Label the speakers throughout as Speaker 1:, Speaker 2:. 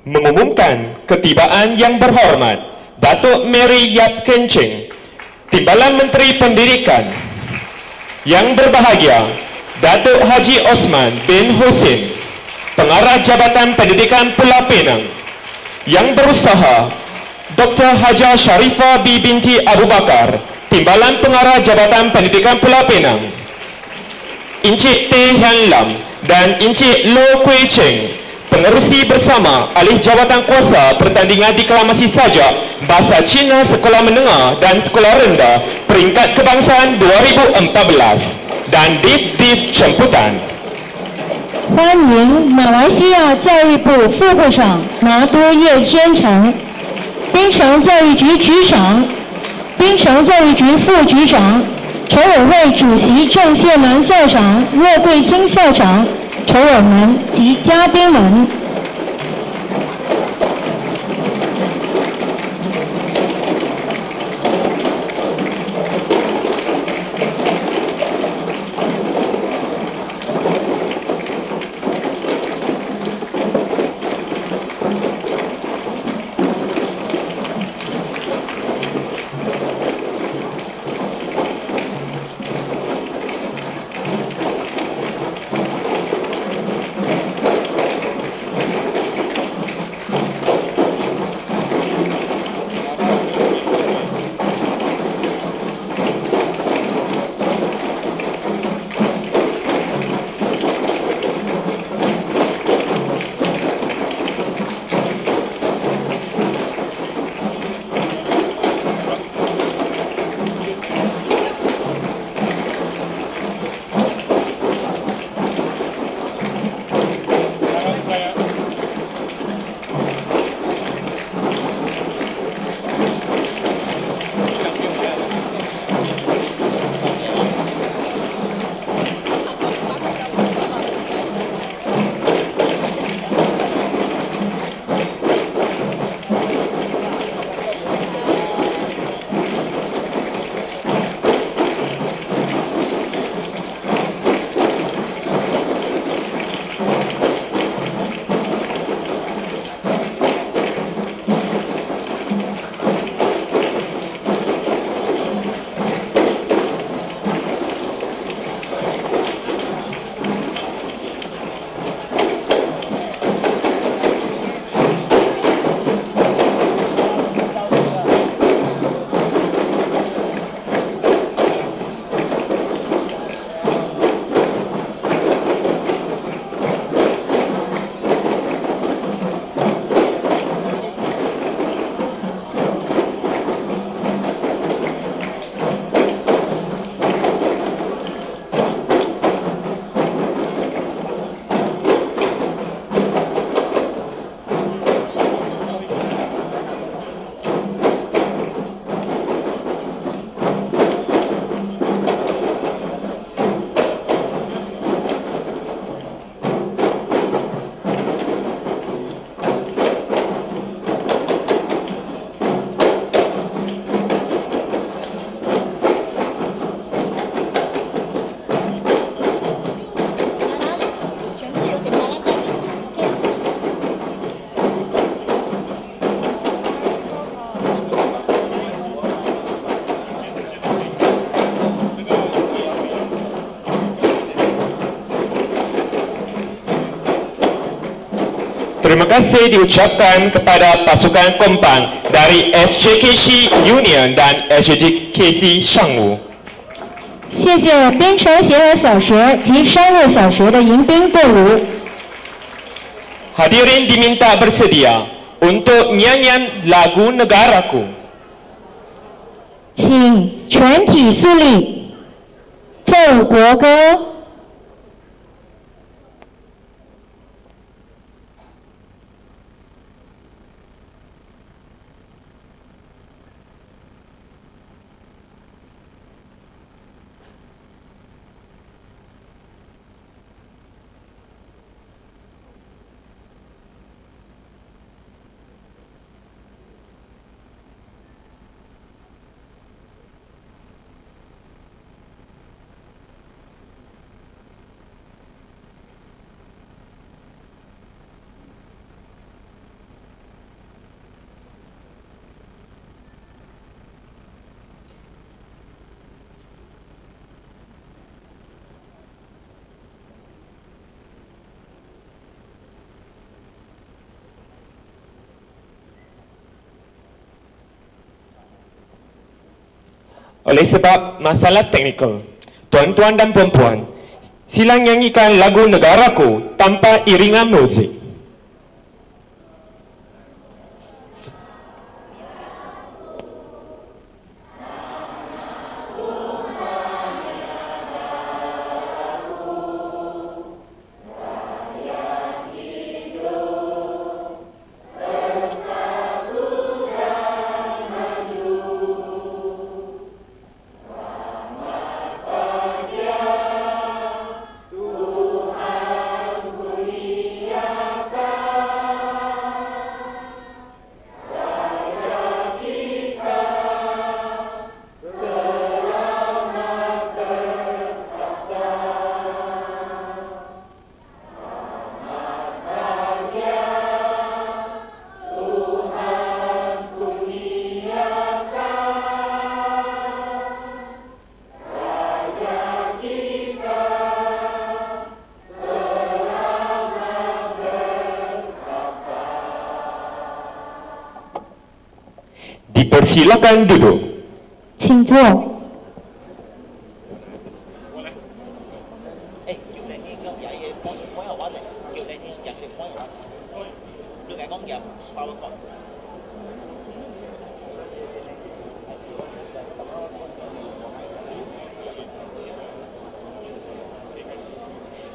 Speaker 1: mengumumkan ketibaan yang berhormat Datuk Mary Yap Kencing, Timbalan Menteri Pendidikan. Yang berbahagia Datuk Haji Osman bin Husin, Pengarah Jabatan Pendidikan Pulau Pinang. Yang berusaha Dr. Haja Sharifah binti Abu Bakar, Timbalan Pengarah Jabatan Pendidikan Pulau Pinang. Encik Teh Hian Lam dan Encik Loh Kueh Cheng, pengerusi bersama alih jawatan kuasa pertandingan deklamasi sajak Bahasa Cina Sekolah Menengah dan Sekolah Rendah Peringkat Kebangsaan 2014 dan Div Jemputan.
Speaker 2: 欢迎马来西亚教育部副部长拿督叶先成、槟城教育局局长、槟城教育局副局长、筹委会主席郑谢南校长、骆桂清校长、筹委们及嘉宾们。
Speaker 1: Terima kasih diucapkan kepada pasukan Kompang dari SJKC Union dan SJKC 上午。
Speaker 2: 谢谢槟城协和小学及商务小学的迎宾队伍。
Speaker 1: Hadirin diminta bersedia untuk nyanyian lagu negaraku.
Speaker 2: 请全体肃立，奏国歌。
Speaker 1: Oleh sebab masalah teknikal, tuan-tuan dan puan-puan, sila nyanyikan lagu Negaraku tanpa iringan muzik. Dipersilakan duduk.
Speaker 2: 请坐。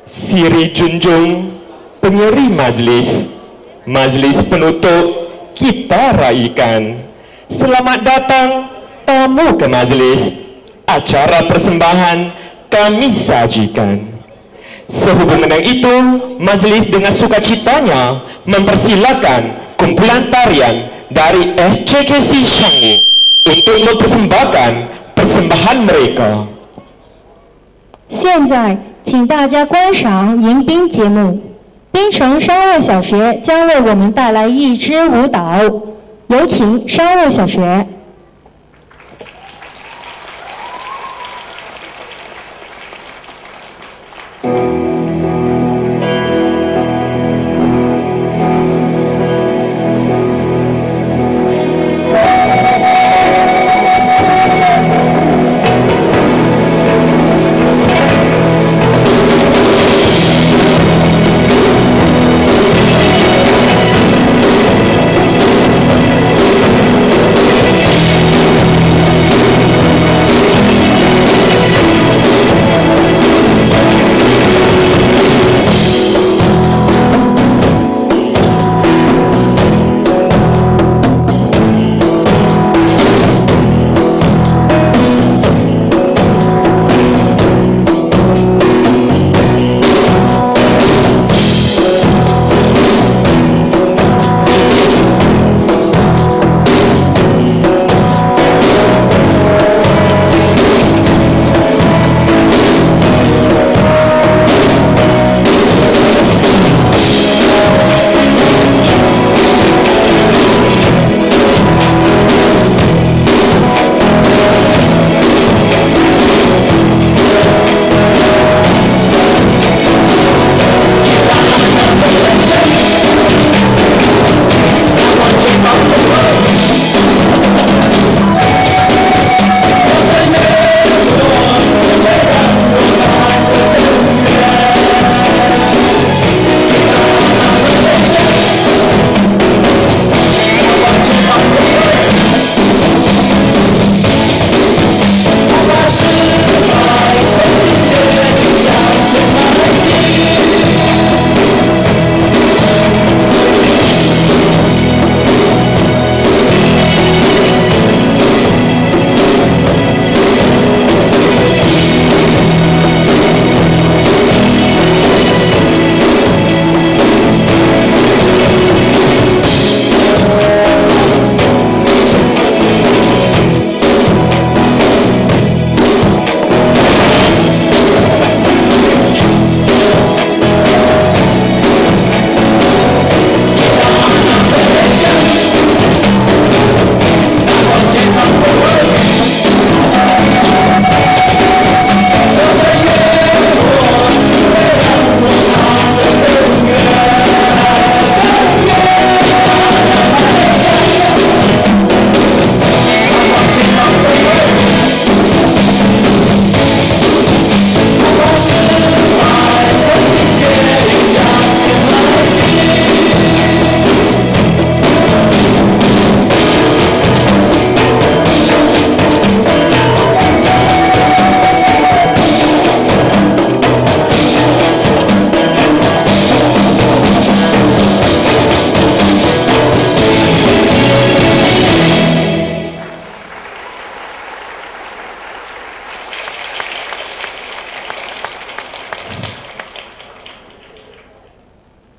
Speaker 1: Siri junjung penyeri majlis, majlis penutup kita raikan. Selamat datang tamu ke majlis, acara persembahan kami sajikan. Sehubungan dengan itu, majlis dengan sukacitanya mempersilakan kumpulan tarian dari SJKC Changi untuk mempersembahkan persembahan mereka.
Speaker 2: 现在，请大家观赏迎宾节目。槟城商务小学将为我们带来一支舞蹈，有请商务小学。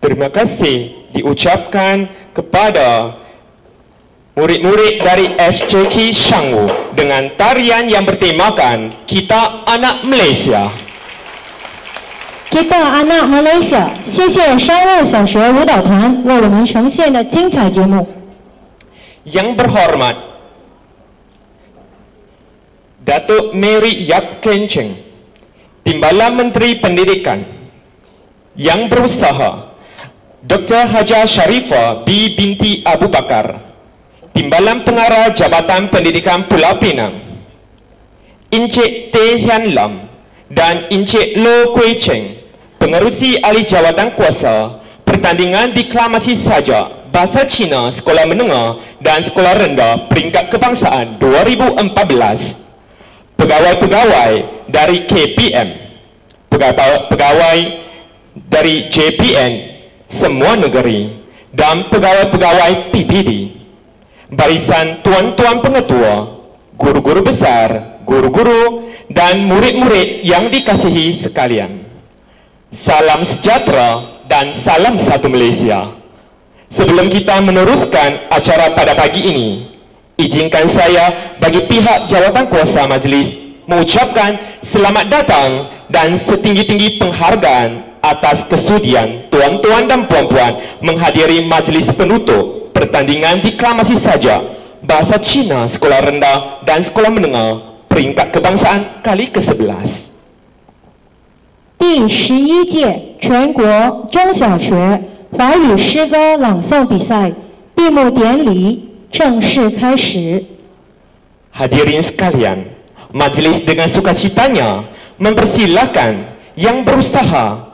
Speaker 1: Terima kasih diucapkan kepada murid-murid dari SJK Shangwu dengan tarian yang bertemakan Kita Anak Malaysia.
Speaker 2: Kita Anak Malaysia， 谢谢商务小学舞蹈团为我们呈现的精彩节目。
Speaker 1: Yang berhormat Datuk Mary Yap Keng Cheng, Timbalan Menteri Pendidikan. Yang berusaha Dr. Haja Sharifah B. binti Abu Bakar, Timbalan Pengarah Jabatan Pendidikan Pulau Pinang. Encik Teh Hian Lam dan Encik Loh Kui Cheng, pengerusi ahli jawatan kuasa pertandingan deklamasi sajak Bahasa Cina Sekolah Menengah dan Sekolah Rendah Peringkat Kebangsaan 2014. Pegawai-pegawai dari KPM, pegawai dari JPN semua negeri dan pegawai-pegawai PPD, barisan tuan-tuan pengetua, guru-guru besar, guru-guru dan murid-murid yang dikasihi sekalian. Salam sejahtera dan salam satu Malaysia. Sebelum kita meneruskan acara pada pagi ini, izinkan saya bagi pihak jawatan kuasa majlis mengucapkan selamat datang dan setinggi-tinggi penghargaan atas kesudian tuan-tuan dan puan-puan menghadiri majlis penutup pertandingan deklamasi sajak Bahasa Cina Sekolah Rendah dan Sekolah Menengah Peringkat Kebangsaan kali ke-11.
Speaker 2: 第11届全国中小学华语诗歌朗诵比赛闭幕典礼正式开始。
Speaker 1: Hadirin sekalian, majlis dengan sukacitanya mempersilakan yang berusaha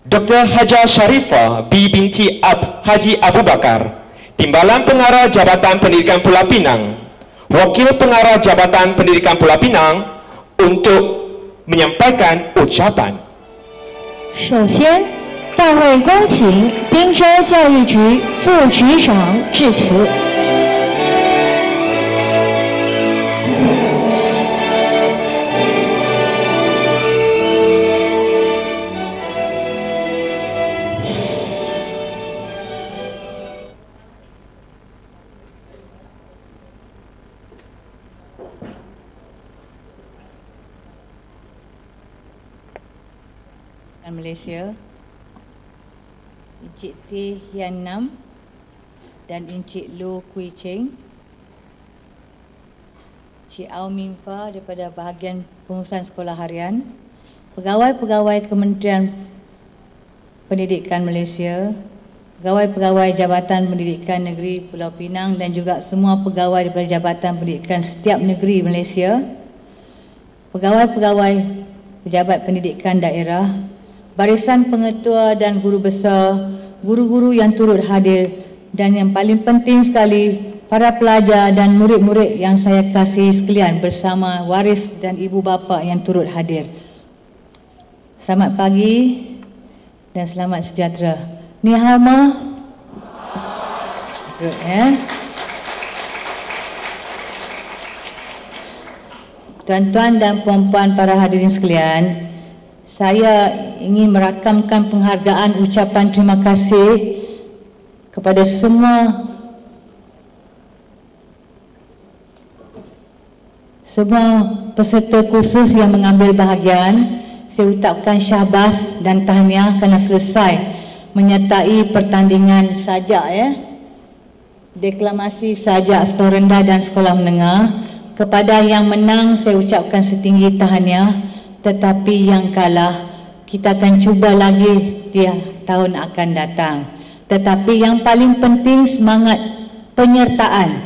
Speaker 1: Dr. Haja Sharifah B. binti Haji Abu Bakar, Timbalan Pengarah Jabatan Pendidikan Pulau Pinang, Wakil Pengarah Jabatan Pendidikan Pulau Pinang untuk menyampaikan ucapan.
Speaker 2: 首先，大会恭请滨州教育局副局长致辞。
Speaker 3: Malaysia, Encik Teh Hian Nam dan Encik Loh Kui Cheng, Encik Au Min Fa daripada bahagian pengurusan sekolah harian, pegawai-pegawai Kementerian Pendidikan Malaysia, pegawai-pegawai Jabatan Pendidikan Negeri Pulau Pinang dan juga semua pegawai daripada Jabatan Pendidikan setiap negeri Malaysia, pegawai-pegawai pejabat pendidikan daerah, barisan pengetua dan guru besar, guru-guru yang turut hadir dan yang paling penting sekali para pelajar dan murid-murid yang saya kasihi sekalian bersama waris dan ibu bapa yang turut hadir. Selamat pagi dan selamat sejahtera. Ni hao ma? Good, ya. Tuan-tuan dan puan-puan para hadirin sekalian, saya ingin merakamkan penghargaan ucapan terima kasih kepada semua peserta khusus yang mengambil bahagian. Saya ucapkan syahbas dan tahniah kerana selesai menyertai pertandingan sajak, ya, deklamasi sajak sekolah rendah dan sekolah menengah. Kepada yang menang saya ucapkan setinggi tahniah. Tetapi yang kalah, kita akan cuba lagi di tahun akan datang. Tetapi yang paling penting semangat penyertaan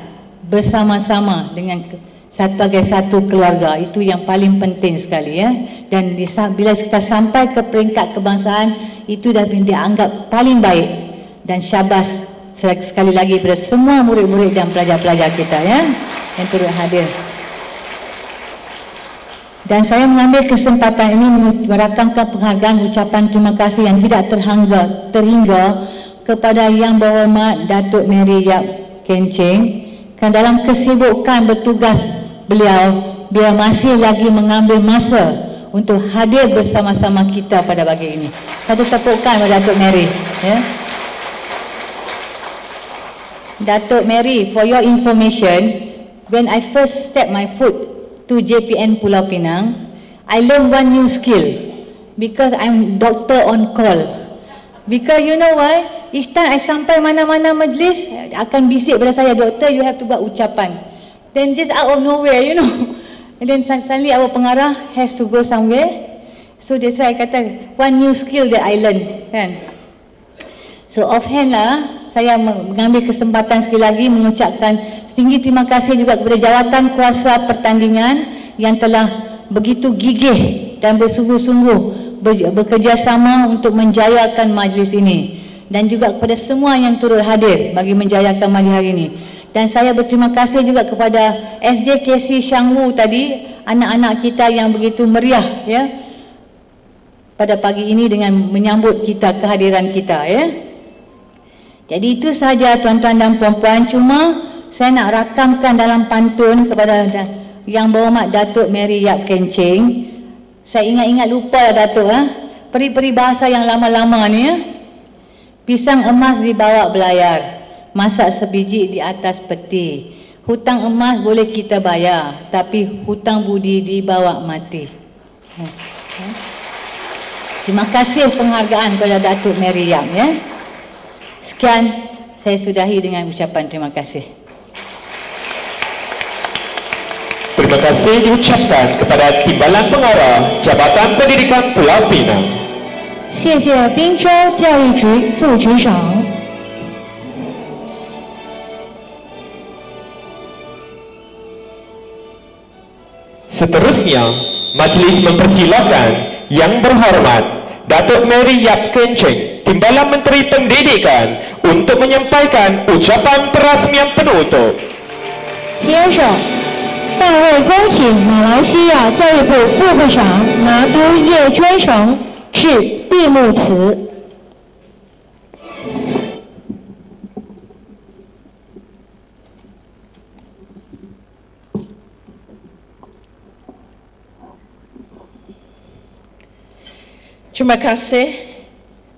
Speaker 3: bersama-sama dengan sebagai satu keluarga. Itu yang paling penting sekali, ya. Dan bila kita sampai ke peringkat kebangsaan, itu dah dianggap paling baik. Dan syabas sekali lagi kepada semua murid-murid dan pelajar-pelajar kita, ya, yang turut hadir. Dan saya mengambil kesempatan ini merakamkan penghargaan ucapan terima kasih yang tidak terhingga kepada Yang Berhormat Datuk Mary Yap Keng Cheng, kerana dalam kesibukan bertugas beliau masih lagi mengambil masa untuk hadir bersama-sama kita pada pagi ini. Satu tepukan kepada Datuk Mary. Ya. Datuk Mary, for your information, when I first step my foot to JPN Pulau Pinang, I learned one new skill because I'm doctor on call. Because you know why? Each time I sampai mana-mana majlis, akan bisik pada saya, doktor, you have to buat ucapan. Then just out of nowhere, you know. And then suddenly our pengarah has to go somewhere. So that's why I kata one new skill that I learned, kan? So offhand lah, saya mengambil kesempatan sekali lagi mengucapkan setinggi terima kasih juga kepada jawatan kuasa pertandingan yang telah begitu gigih dan bersungguh-sungguh bekerjasama untuk menjayakan majlis ini, dan juga kepada semua yang turut hadir bagi menjayakan majlis hari ini. Dan saya berterima kasih juga kepada SJKC Shangwu tadi, anak-anak kita yang begitu meriah ya pada pagi ini dengan menyambut kita, kehadiran kita ya. Jadi itu sahaja tuan-tuan dan puan-puan. Cuma saya nak rakamkan dalam pantun kepada Yang Berhormat Datuk Mary Yap Kencing. Saya ingat-ingat lupa lah Datuk, peri-peri bahasa yang lama-lama ni ya. Pisang emas dibawa belayar, masak sebiji di atas peti. Hutang emas boleh kita bayar, tapi hutang budi dibawa mati. Terima kasih penghargaan kepada Datuk Mary Yap ya. Sekian, saya sudahi dengan ucapan terima kasih.
Speaker 1: Terima kasih diucapkan kepada Timbalan Pengarah Jabatan Pendidikan Pulau Pinang.
Speaker 2: 谢谢滨州教育局副局长。
Speaker 1: Seterusnya, majlis mempersilakan Yang Berhormat Datuk Mary Yap Kencing, Timbalan Menteri Pendidikan, untuk menyampaikan ucapan perasmian penutup.
Speaker 2: 接着，大会恭请马来西亚教育部副部长拿督叶专程致闭幕词。
Speaker 4: Terima kasih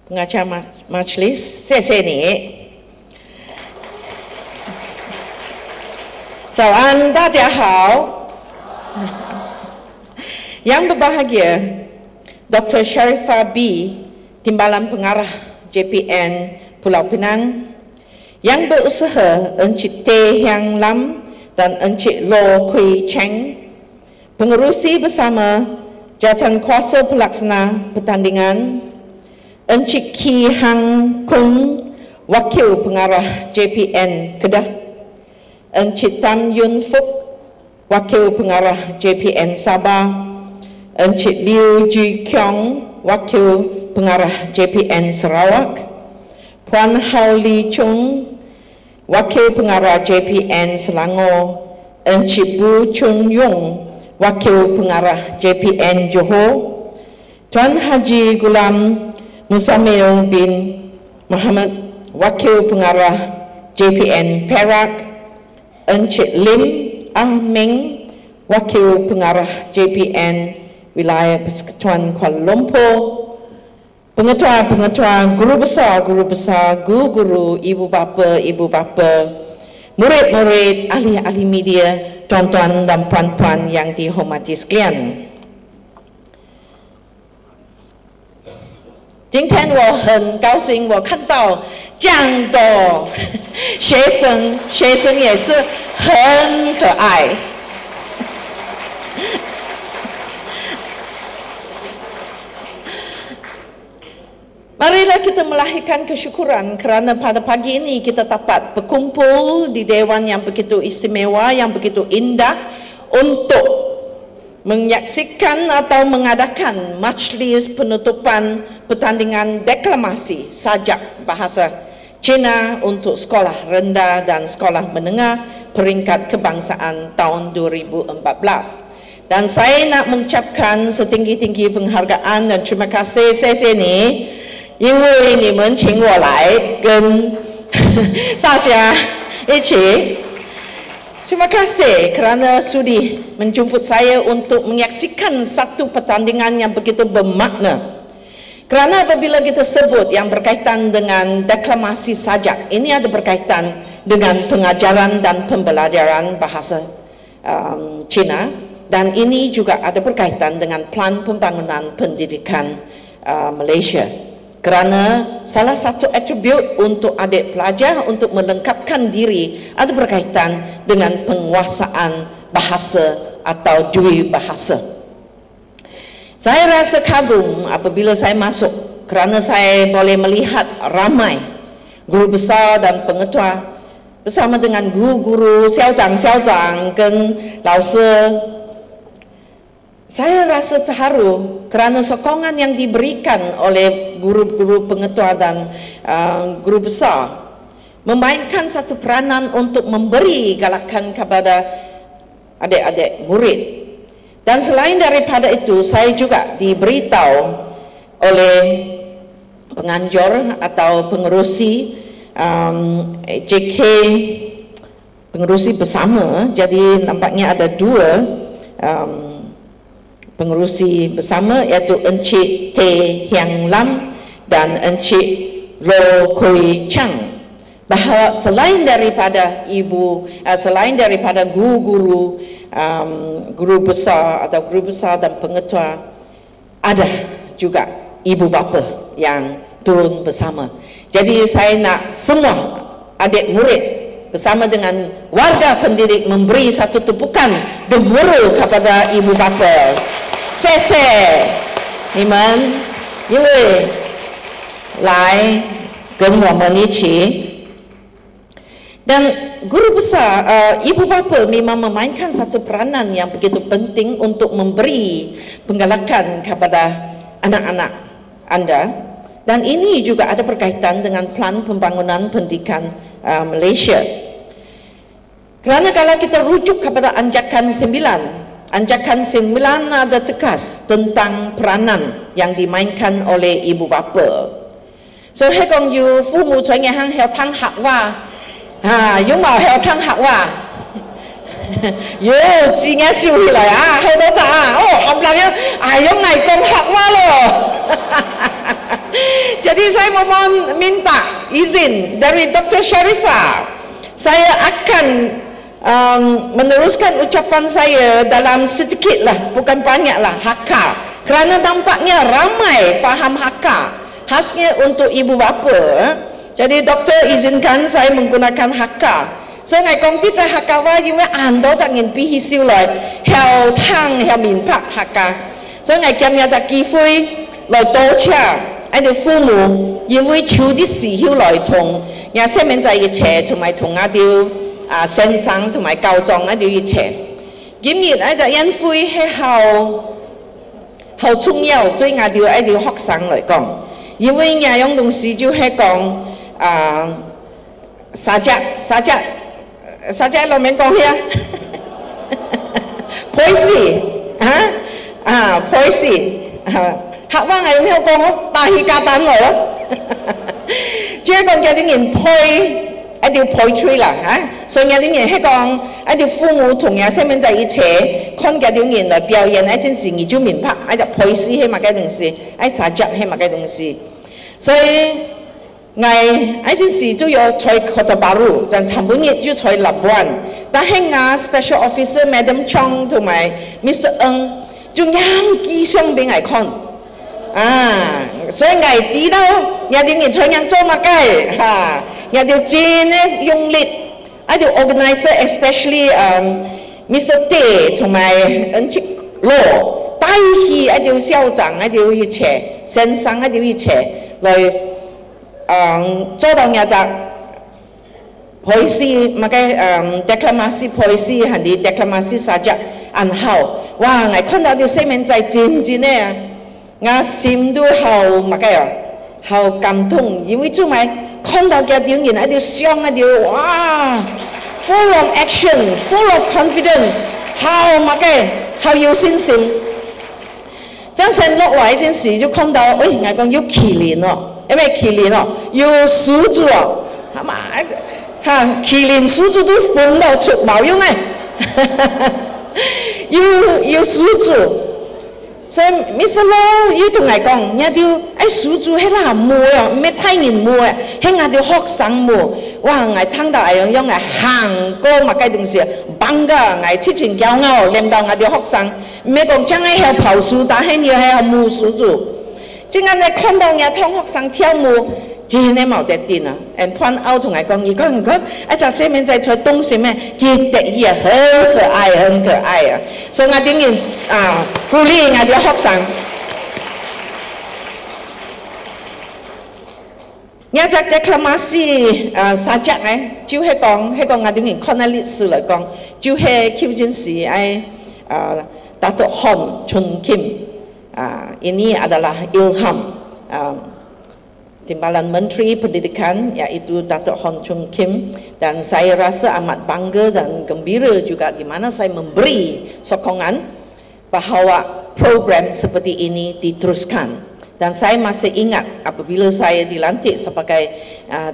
Speaker 4: pengacara majlis, saya ni. Zawan, 大家好. Yang berbahagia, Dr. Sharifah B, Timbalan Pengarah JPN Pulau Pinang, yang berusaha Encik Teh Hiang Lam dan Encik Lo Kui Cheng, pengerusi bersama Jawatan Kuasa Pelaksana Pertandingan, Encik Ki Hang Kung, Wakil Pengarah JPN Kedah, Encik Tam Yun Fuk, Wakil Pengarah JPN Sabah, Encik Liu Ji Kiong, Wakil Pengarah JPN Sarawak, Puan Hau Li Chung, Wakil Pengarah JPN Selangor, Encik Bu Chun Yung, Wakil Pengarah JPN Johor, Tuan Haji Gulam Musamil bin Muhammad, Wakil Pengarah JPN Perak, Encik Lim Ah Ming, Wakil Pengarah JPN Wilayah Persekutuan Kuala Lumpur, pengetua-pengetua, guru besar, guru-guru, ibu bapa, murid-murid, ahli-ahli media, tuan-tuan dan puan-puan yang dihormati sekalian. 今天我很高兴，我看到这样的学生，学生也是很可爱。Marilah kita melahirkan kesyukuran kerana pada pagi ini kita dapat berkumpul di Dewan yang begitu istimewa, yang begitu indah untuk menyaksikan atau mengadakan majlis penutupan pertandingan deklamasi sajak bahasa Cina untuk sekolah rendah dan sekolah menengah peringkat kebangsaan tahun 2014. Dan saya nak mengucapkan setinggi-tinggi penghargaan dan terima kasih saya sini. 因为你们请我来跟大家一起 terima kasih kerana sudi menjemput saya untuk menyaksikan satu pertandingan yang begitu bermakna Kerana apabila kita sebut yang berkaitan dengan deklamasi sajak, ini ada berkaitan dengan pengajaran dan pembelajaran bahasa Cina, dan ini juga ada berkaitan dengan plan pembangunan pendidikan Malaysia. Kerana salah satu atribut untuk adik pelajar untuk melengkapkan diri ada berkaitan dengan penguasaan bahasa atau dua bahasa. Saya rasa kagum apabila saya masuk kerana saya boleh melihat ramai guru besar dan pengetua bersama dengan guru-guru, siao-zhang dan lauser. Saya rasa terharu kerana sokongan yang diberikan oleh guru-guru pengetua dan guru besar memainkan satu peranan untuk memberi galakan kepada adik-adik murid. Dan selain daripada itu, saya juga diberitahu oleh penganjur atau pengerusi JK, pengerusi bersama, jadi nampaknya ada dua pengerusi bersama, iaitu Encik Teh Hiang Lam dan Encik Lo Koi Chang, bahawa selain daripada selain daripada guru-guru guru besar atau guru besar dan pengetua, ada juga ibu bapa yang turun bersama. Jadi saya nak semua adik murid bersama dengan warga pendidik memberi satu tepukan gemuruh kepada ibu bapa. 谢谢你们，因为来跟我们一起。Dan guru besar, ibu bapa memang memainkan satu peranan yang begitu penting untuk memberi penggalakan kepada anak-anak anda. Dan ini juga ada berkaitan dengan plan pembangunan pendidikan Malaysia. Kerana kalau kita rujuk kepada anjakan 9, anjakan 9 ada tegas tentang peranan yang dimainkan oleh ibu bapa. So, hai kong yu fu mu cui nge hang heo tang hak wa, yung mau heo tang hak wa, yo ji nge siu hi lai heo do za ham lang yung ngai kong hak wa lo. Jadi saya mohon minta izin dari Dr. Sharifah, saya akan meneruskan ucapan saya dalam sedikit lah, bukan banyak lah, Hakka. Kerana tampaknya ramai faham Hakka, khasnya untuk ibu bapa. Jadi doktor izinkan saya menggunakan Hakka. So ngai kong ti zai Hakka wa yin wei an do zang yin bi hi siu lai heo tang heo min pak Hakka. So ngai kiam ya za ki fui lai do cha 我哋父母因為求啲事曉來同也些名仔一齊，同埋同阿條先生同埋教狀阿條一齊。今日阿就因為係好重要對阿條學生來講，因為呢樣東西就係講sajak 裏面講嘅，poesi poesi 客話係咁樣講，大氣價蛋來咯。即係講有啲人配一條 poetry 啦嚇，所以有啲人係講一條父母同樣細蚊仔一齊看嗰啲人來表演，一陣時你就明白，一隻 poesi 係乜嘅東西，一sajak係乜嘅東西。所以I陣時都有在Kota Baru，就尋本日要在Labuan，但係我 Special Officer Madam Chong 同埋 Mr. Ng 仲樣機上俾我看。所以我知道有啲人採樣做乜嘅有條真咧用力，一條 organizer especially Mr. Teh 同埋Encik Lo 帶起一條校長一條一齊，先生一條一齊來做到有隻 poesi 乜嘅deklamasi poesi 係啲 deklamasi sajak 很好，哇！我看到條細蚊仔真咧。我心都好乜嘅啊，好感動，因為做埋看到嘅啲人喺度上喺度，哇 ，full of action，full of confidence， 好乜嘅，好有信心。真係落嚟嗰陣時就看到，喂，我講要麒麟哦，因為麒麟哦，要獅子哦，係嘛？嚇，麒麟獅子都分到出冇用嘅，要獅子。所以 Mr. Law 要同我講，我哋喺數住喺啦冇啊，咩睇人冇啊，喺我哋學生冇，哇！我聽到係用係行過嘛嘅東西，棒噶，我之前驕傲，令到我哋學生，咩講將係喺跑數，但係要喺冇數住，即係我看到我同學生跳舞。真係冇得掂啊！人潘歐同我講，如果一隻細蚊仔在東西咩，佢得意啊，很可愛，很可愛啊！所以我當然鼓勵我哋學生。有隻deklamasi sajak就係講，我當然看下歷史嚟講，就係舊陣時Datuk Hon Chun Kim ini adalah ilham Timbalan Menteri Pendidikan yaitu Datuk Hon Chun Kim, dan saya rasa amat bangga dan gembira juga di mana saya memberi sokongan bahawa program seperti ini diteruskan. Dan saya masih ingat apabila saya dilantik sebagai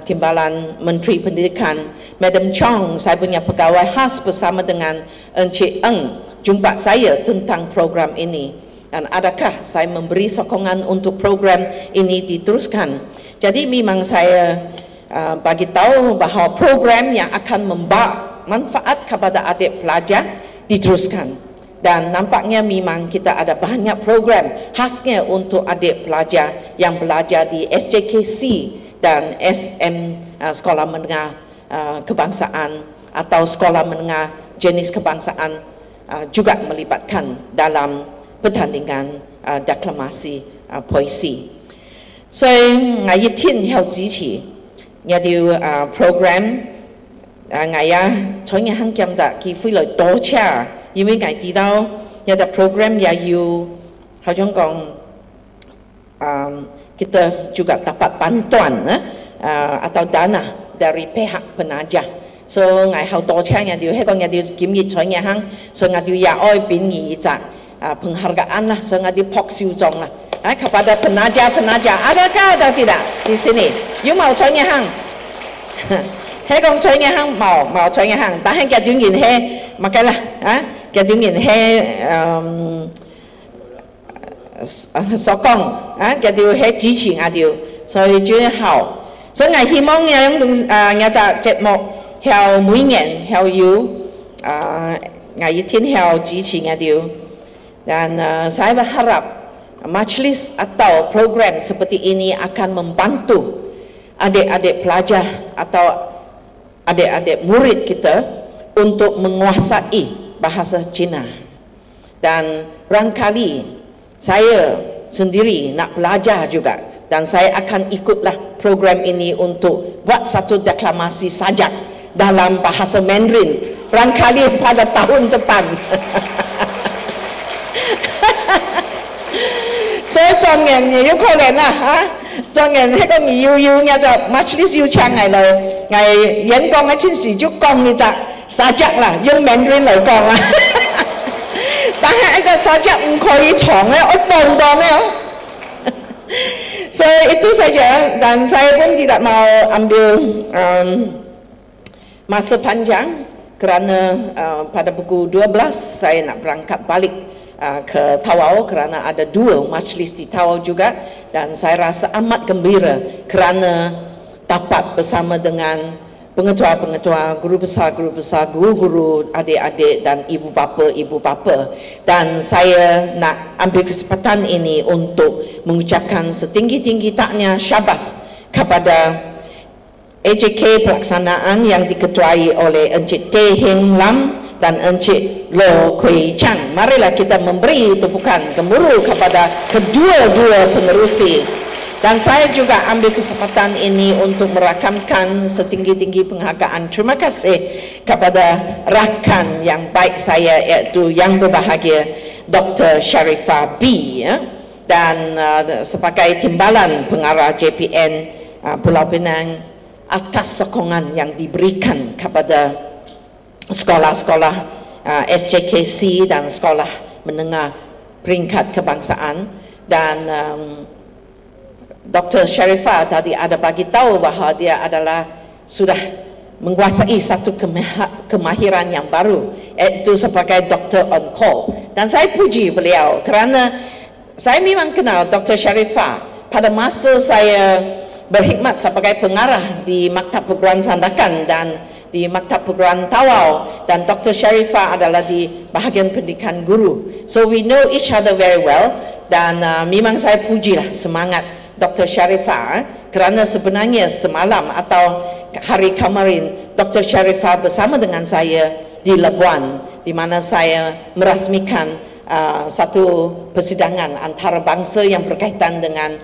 Speaker 4: Timbalan Menteri Pendidikan, Madam Chong, saya punya pegawai khas bersama dengan Encik Eng jumpa saya tentang program ini. Dan adakah saya memberi sokongan untuk program ini diteruskan? Jadi memang saya bagi tahu bahawa program yang akan membawa manfaat kepada adik pelajar diteruskan. Dan nampaknya memang kita ada banyak program khasnya untuk adik pelajar yang belajar di SJKC dan SM Sekolah Menengah Kebangsaan atau Sekolah Menengah Jenis Kebangsaan juga melibatkan dalam pertandingan deklamasi puisi. 所以我一天要支持我哋program，我呀在我行檢查機會來多謝，因為我知道有隻 program也要好像講kita juga dapat bantuan atau dana dari pihak penaja. So我好多謝我哋，香港我哋檢驗在我行，所以我哋也愛俾你一隻penghargaan lah, so ngadi Pok Siu Zong lah kepada penaja-penaja. Adakah atau tidak di sini? You mau choi nghe hang? Hay con choi nghe hang? Mau choi nghe hang. Tapi kita ingin he, makalah, kita ingin he sokong, kita he 支持我哋，所以最好。所以我希望我隻節目係每年係要我一天係支持我哋。Dan saya berharap majlis atau program seperti ini akan membantu adik-adik pelajar atau adik-adik murid kita untuk menguasai bahasa Cina. Dan barangkali saya sendiri nak belajar juga, dan saya akan ikutlah program ini untuk buat satu deklamasi sajak dalam bahasa Mandarin barangkali pada tahun depan. So 狀元也有可能啦，狀元迄個要就 majlis 要請嚟嚟，係演講嘅陣時就講呢隻sajak啦，用 Mandarin 嚟講啦。但係一隻sajak唔可以長咧，我當咧。So itu saja, dan saya pun tidak mau ambil masa panjang kerana pada pukul 12 saya nak berangkat balik ke Tawau kerana ada dua majlis di Tawau juga, dan saya rasa amat gembira kerana dapat bersama dengan pengetua-pengetua, guru besar, guru-guru, adik-adik dan ibu bapa, dan saya nak ambil kesempatan ini untuk mengucapkan setinggi-tinggi taknya syabas kepada AJK pelaksanaan yang diketuai oleh Encik Teh Heng Lam dan Encik Lo Kui Chang. Marilah kita memberi tepukan gemuruh kepada kedua-dua pengerusi. Dan saya juga ambil kesempatan ini untuk merakamkan setinggi-tinggi penghargaan terima kasih kepada rakan yang baik saya, iaitu yang berbahagia Dr. Sharifah B, dan sebagai timbalan pengarah JPN Pulau Pinang atas sokongan yang diberikan kepada sekolah-sekolah SJKC dan sekolah menengah peringkat kebangsaan. Dan Dr. Sharifah tadi ada bagi tahu bahawa dia adalah sudah menguasai satu kemahiran yang baru, iaitu sebagai doktor on call. Dan saya puji beliau kerana saya memang kenal Dr. Sharifah pada masa saya berkhidmat sebagai pengarah di Maktab Perguruan Sandakan dan di Maktab Perguruan Tawau, dan Dr. Sharifah adalah di bahagian pendidikan guru. So we know each other very well, dan memang saya pujilah semangat Dr. Sharifah kerana sebenarnya semalam atau hari kemarin Dr. Sharifah bersama dengan saya di Labuan, di mana saya merasmikan satu persidangan antarabangsa yang berkaitan dengan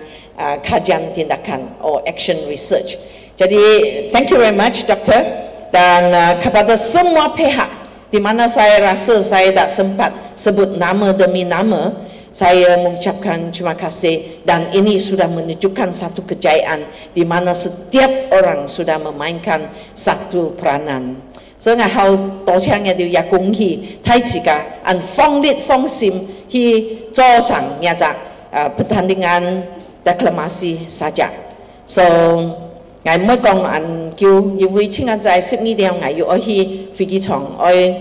Speaker 4: kajian tindakan or action research. Jadi thank you very much Doktor, dan kepada semua pihak di mana saya rasa saya tak sempat sebut nama demi nama, saya mengucapkan terima kasih, dan ini sudah menunjukkan satu kejayaan di mana setiap orang sudah memainkan satu peranan. So ngày hậu tổ chức nhà điều gia công hi thay chỉ cả an phong liệt phong sim hi cho sang nhà dạ pertandingan deklamasi saja. So ngày mới còn an kêu yêu vui chính anh在12點ngày要去飛機場去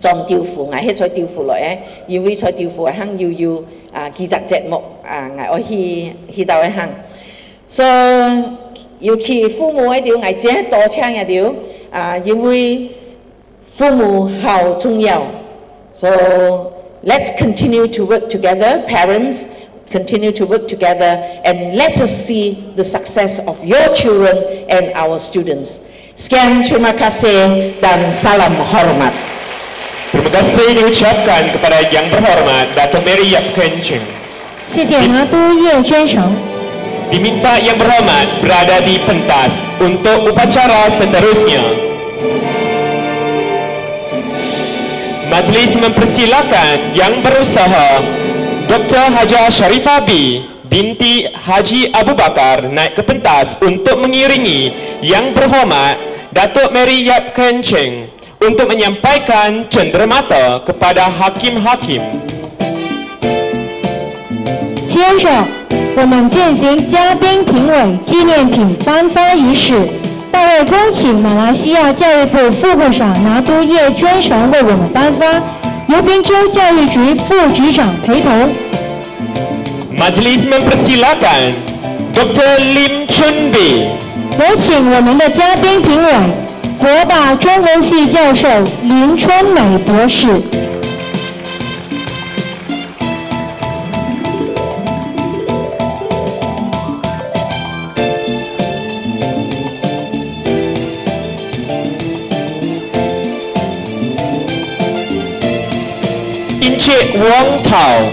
Speaker 4: 裝吊負，ngày hết 在吊負來誒，要會在吊負行要記者節目ngày去到行。So 要去父母一條ngày節多請一條。因為父母好重要， so let's continue to work together. Parents, continue to work together, and let us see the success of your children and our students. Sekian, terima kasih dan salam hormat.
Speaker 1: Terima kasih diucapkan kepada yang berhormat Dato' Mary Yap Keng Cheng.
Speaker 2: 谢谢拿督叶娟成。
Speaker 1: Diminta yang berhormat berada di pentas untuk upacara seterusnya. Majlis mempersilakan yang berusaha Dr. Hajah Sharifah B. binti Haji Abu Bakar naik ke pentas untuk mengiringi yang berhormat Dato' Mary Yap Keng Cheng untuk menyampaikan cenderamata kepada hakim-hakim.
Speaker 2: 接着，我们进行嘉宾评委纪念品颁发仪式。大会恭请马来西亚教育部副部长拿督叶娟成为我们颁发，由宾州教育局副局长陪同。
Speaker 1: Majlis mempersilakan Dr. Lim Chun Bee.
Speaker 2: 有请我们的嘉宾评委，国大中文系教授林春美博士。
Speaker 1: Encik Wong Tau.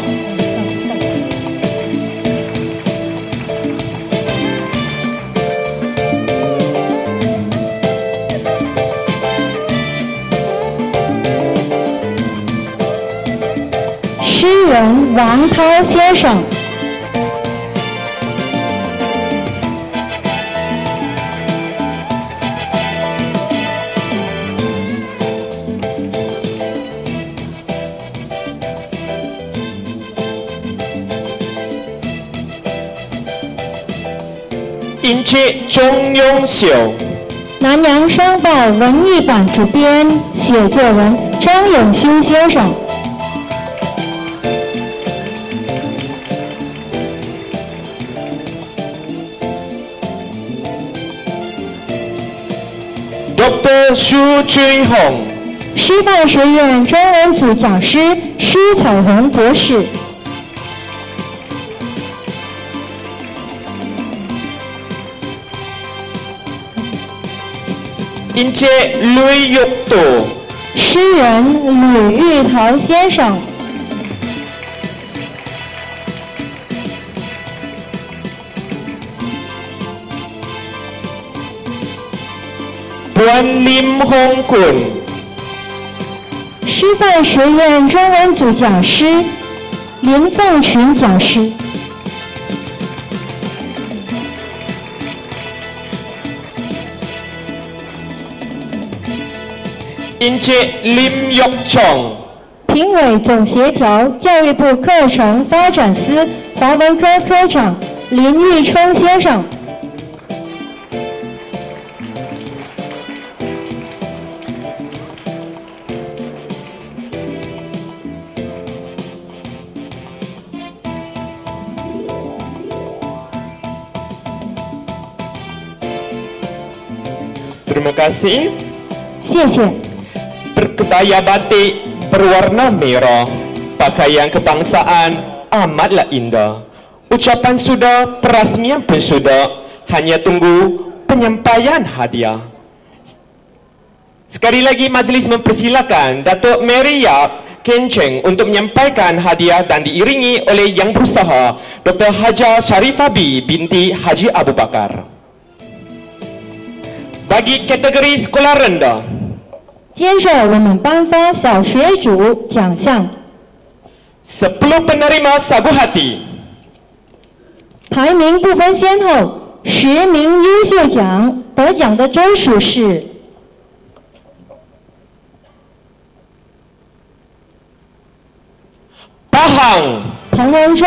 Speaker 2: 《诗人王涛先生。
Speaker 1: Encik Chong Yong Siu.
Speaker 2: 南洋商报文艺版主编、写作人张永修先生。
Speaker 1: Dr. Xu Chui Hong.
Speaker 2: 师范学院中文组讲师施彩虹博士。
Speaker 1: Encik Lui Yuk Tu.
Speaker 2: 诗人吕玉桃先生。
Speaker 1: Puan Lim Hong Kun.
Speaker 2: 师范学院中文组讲师林凤群讲师。
Speaker 1: Encik Lim Yok Chong.
Speaker 2: 评委总协调教育部课程发展司华文科科长林玉春先生。
Speaker 1: Terima kasih.
Speaker 2: 谢谢。
Speaker 1: Berkebaya batik berwarna merah, pakaian kebangsaan amatlah indah. Ucapan sudah, perasmian pun sudah, hanya tunggu penyampaian hadiah. Sekali lagi majlis mempersilakan Datuk Mary Yap Kenceng untuk menyampaikan hadiah dan diiringi oleh Yang Berusaha Dr. Hajah Sharifah B binti Haji Abu Bakar. Bagi kategori sekolah rendah,
Speaker 2: 接着我们颁发小学组奖项，
Speaker 1: 10 penerima sagu hati.
Speaker 2: 排名不分先后，10名优秀奖得奖的州属是
Speaker 1: Pahang,
Speaker 2: 彭恩州、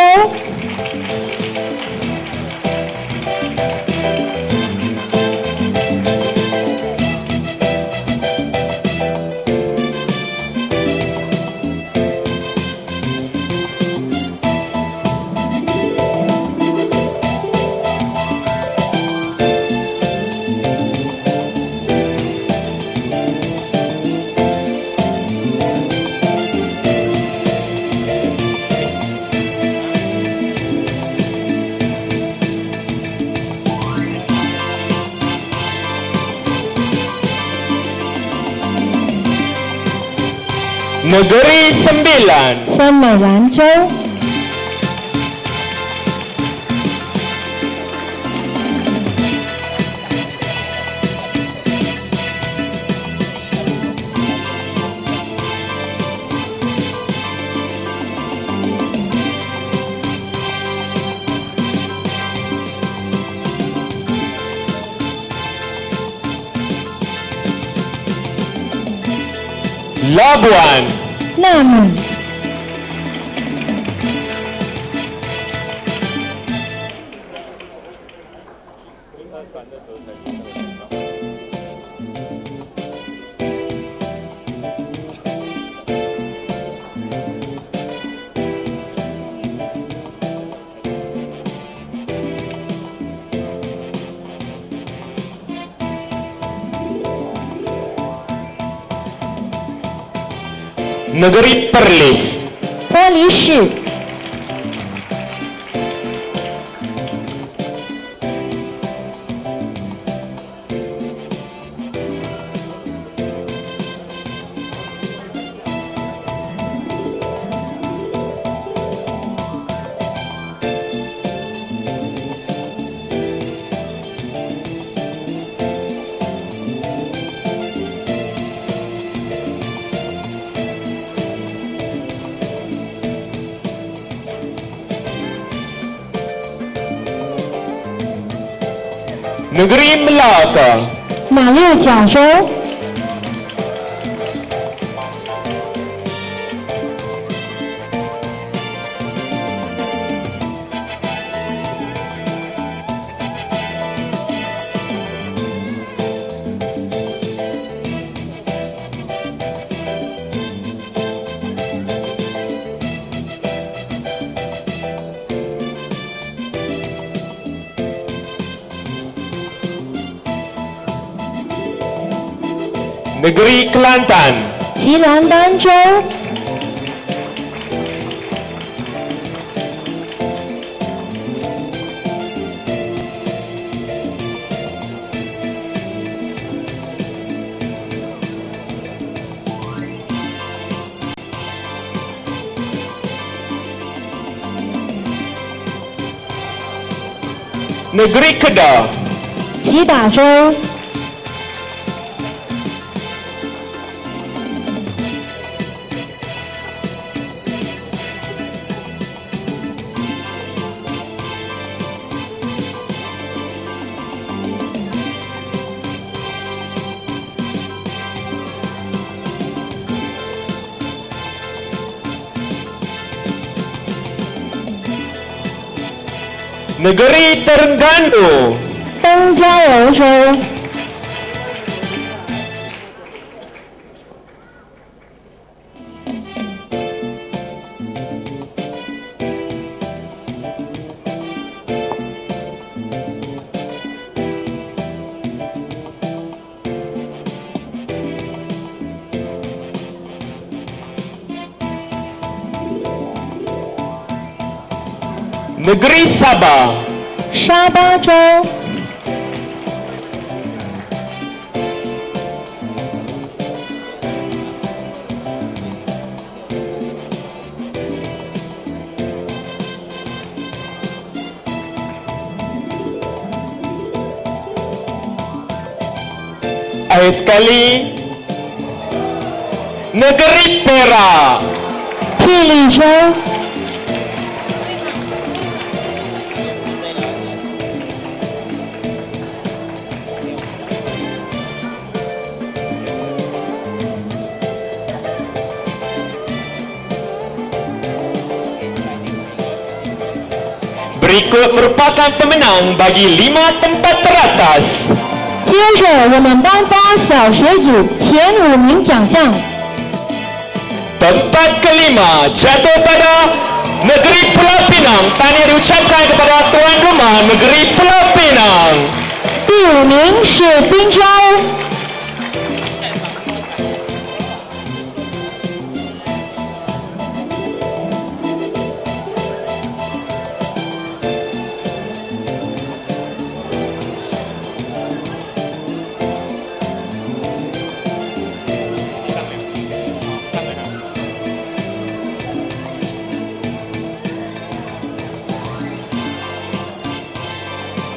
Speaker 1: Negeri Sembilan,
Speaker 2: 森美兰州、
Speaker 1: Labuan,
Speaker 2: 纳姆、
Speaker 1: Negeri Perlis,
Speaker 2: 玻璃市、
Speaker 1: Negeri Melaka,
Speaker 2: 马六甲州、
Speaker 1: Negeri Kelantan,
Speaker 2: 吉兰丹州、
Speaker 1: Negeri Kedah,
Speaker 2: 吉打州、
Speaker 1: Negeri Terengganu,
Speaker 2: 登嘉楼州、
Speaker 1: Negeri Negeri Sabah.
Speaker 2: 沙巴州、
Speaker 1: Akhir sekali, Negeri Perak.
Speaker 2: 霹雳州、
Speaker 1: Berikut merupakan pemenang bagi 5 tempat teratas.
Speaker 2: 接着我们颁发小学组前5名奖项。
Speaker 1: Tempat kelima jatuh pada Negeri Pulau Pinang. Tahniah diucapkan kepada tuan rumah Negeri Pulau Pinang.
Speaker 2: 第5名是滨州。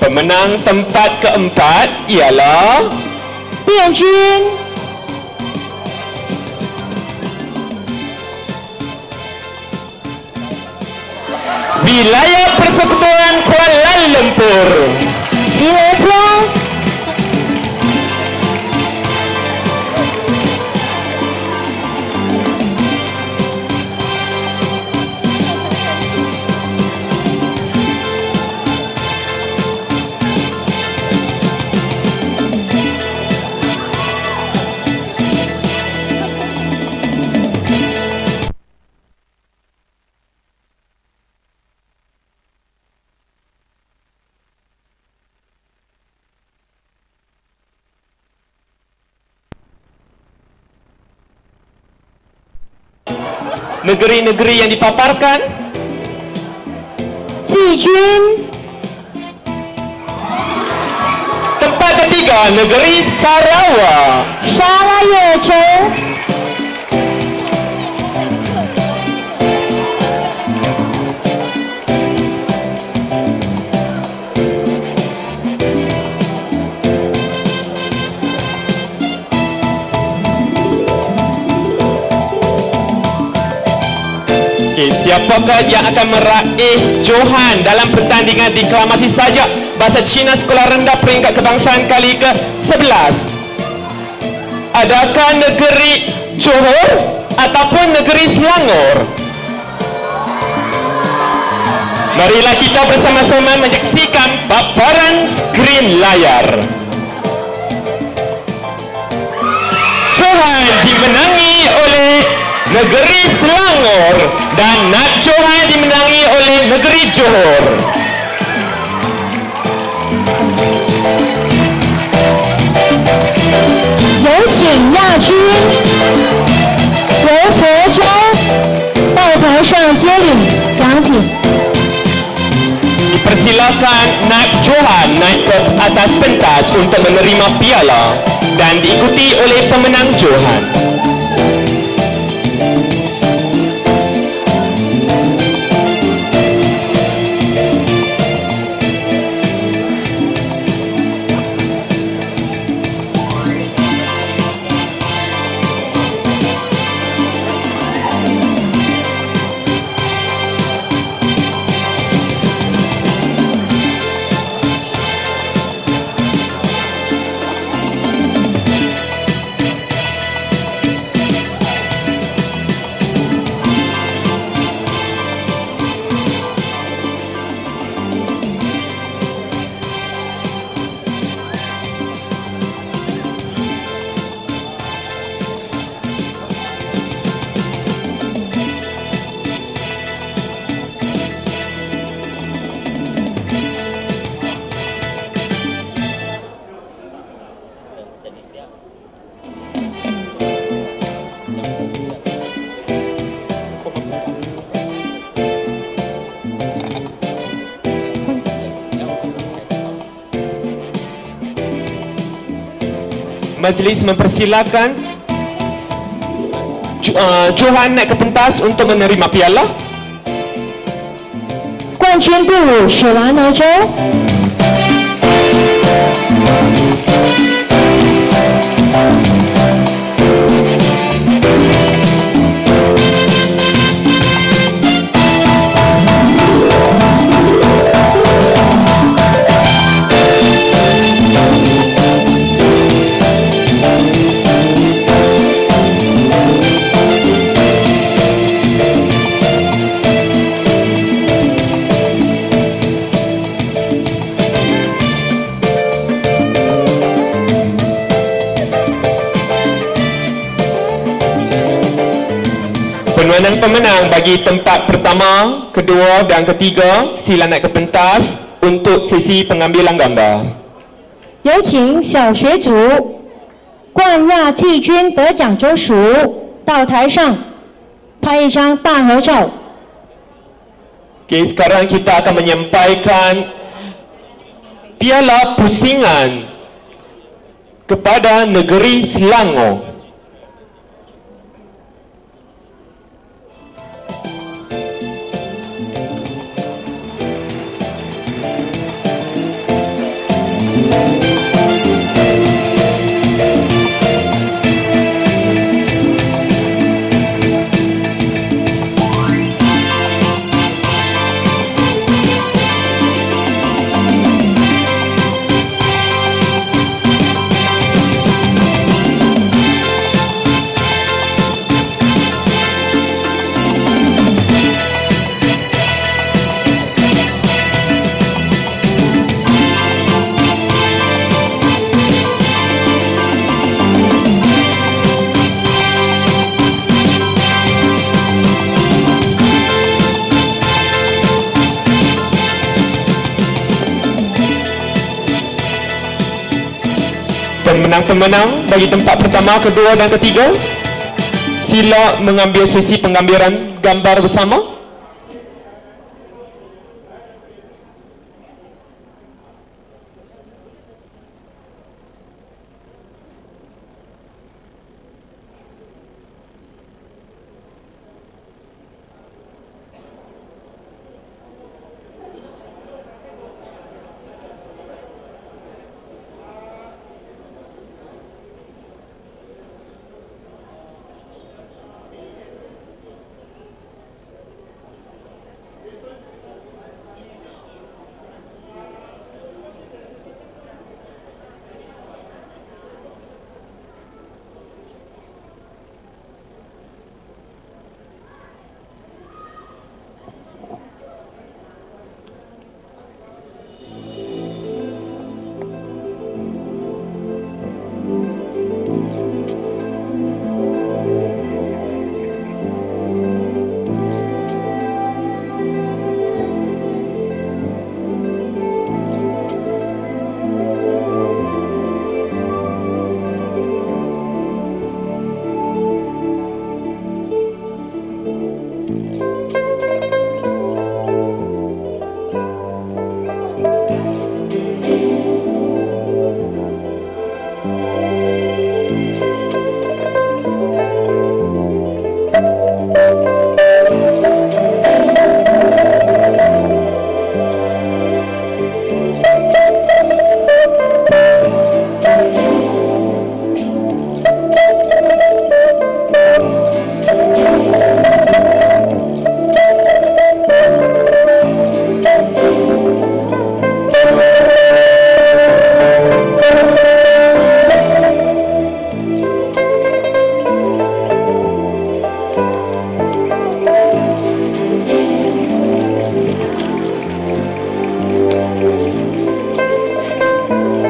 Speaker 1: Pemenang tempat keempat ialah
Speaker 2: 汴军、
Speaker 1: Wilayah Persekutuan Kuala Lumpur.
Speaker 2: 吉隆坡、
Speaker 1: Negeri-negeri yang dipaparkan:
Speaker 2: 蓟军、
Speaker 1: tempat ketiga Negeri Sarawak,
Speaker 2: 沙拉越州、
Speaker 1: siapakah yang akan meraih Johan dalam pertandingan deklamasi sajak Bahasa Cina Sekolah Rendah peringkat kebangsaan kali ke-11? Adakah negeri Johor ataupun negeri Selangor? Marilah kita bersama-sama menyaksikan paparan skrin layar. Johan dimenangi oleh Negeri Selangor dan Nat Johan dimenangi oleh Negeri Johor.
Speaker 2: 有请亚军柔佛州到台上接领奖品。
Speaker 1: Dipersilakan Nat Johan naik ke atas pentas untuk menerima piala dan diikuti oleh pemenang Johan. majlis mempersilakan Johan naik ke pentas untuk menerima piala.
Speaker 2: 冠军队伍史兰德州。
Speaker 1: Pemenang bagi tempat pertama, kedua dan ketiga sila naik ke pentas untuk sesi pengambilan gambar.
Speaker 2: 有请小学组冠亚季军得奖周属到台上拍一张大合照。
Speaker 1: Okey, sekarang kita akan menyampaikan piala pusingan kepada negeri Selangor. Pemenang-pemenang bagi tempat pertama, kedua dan ketiga sila mengambil sesi pengambilan gambar bersama.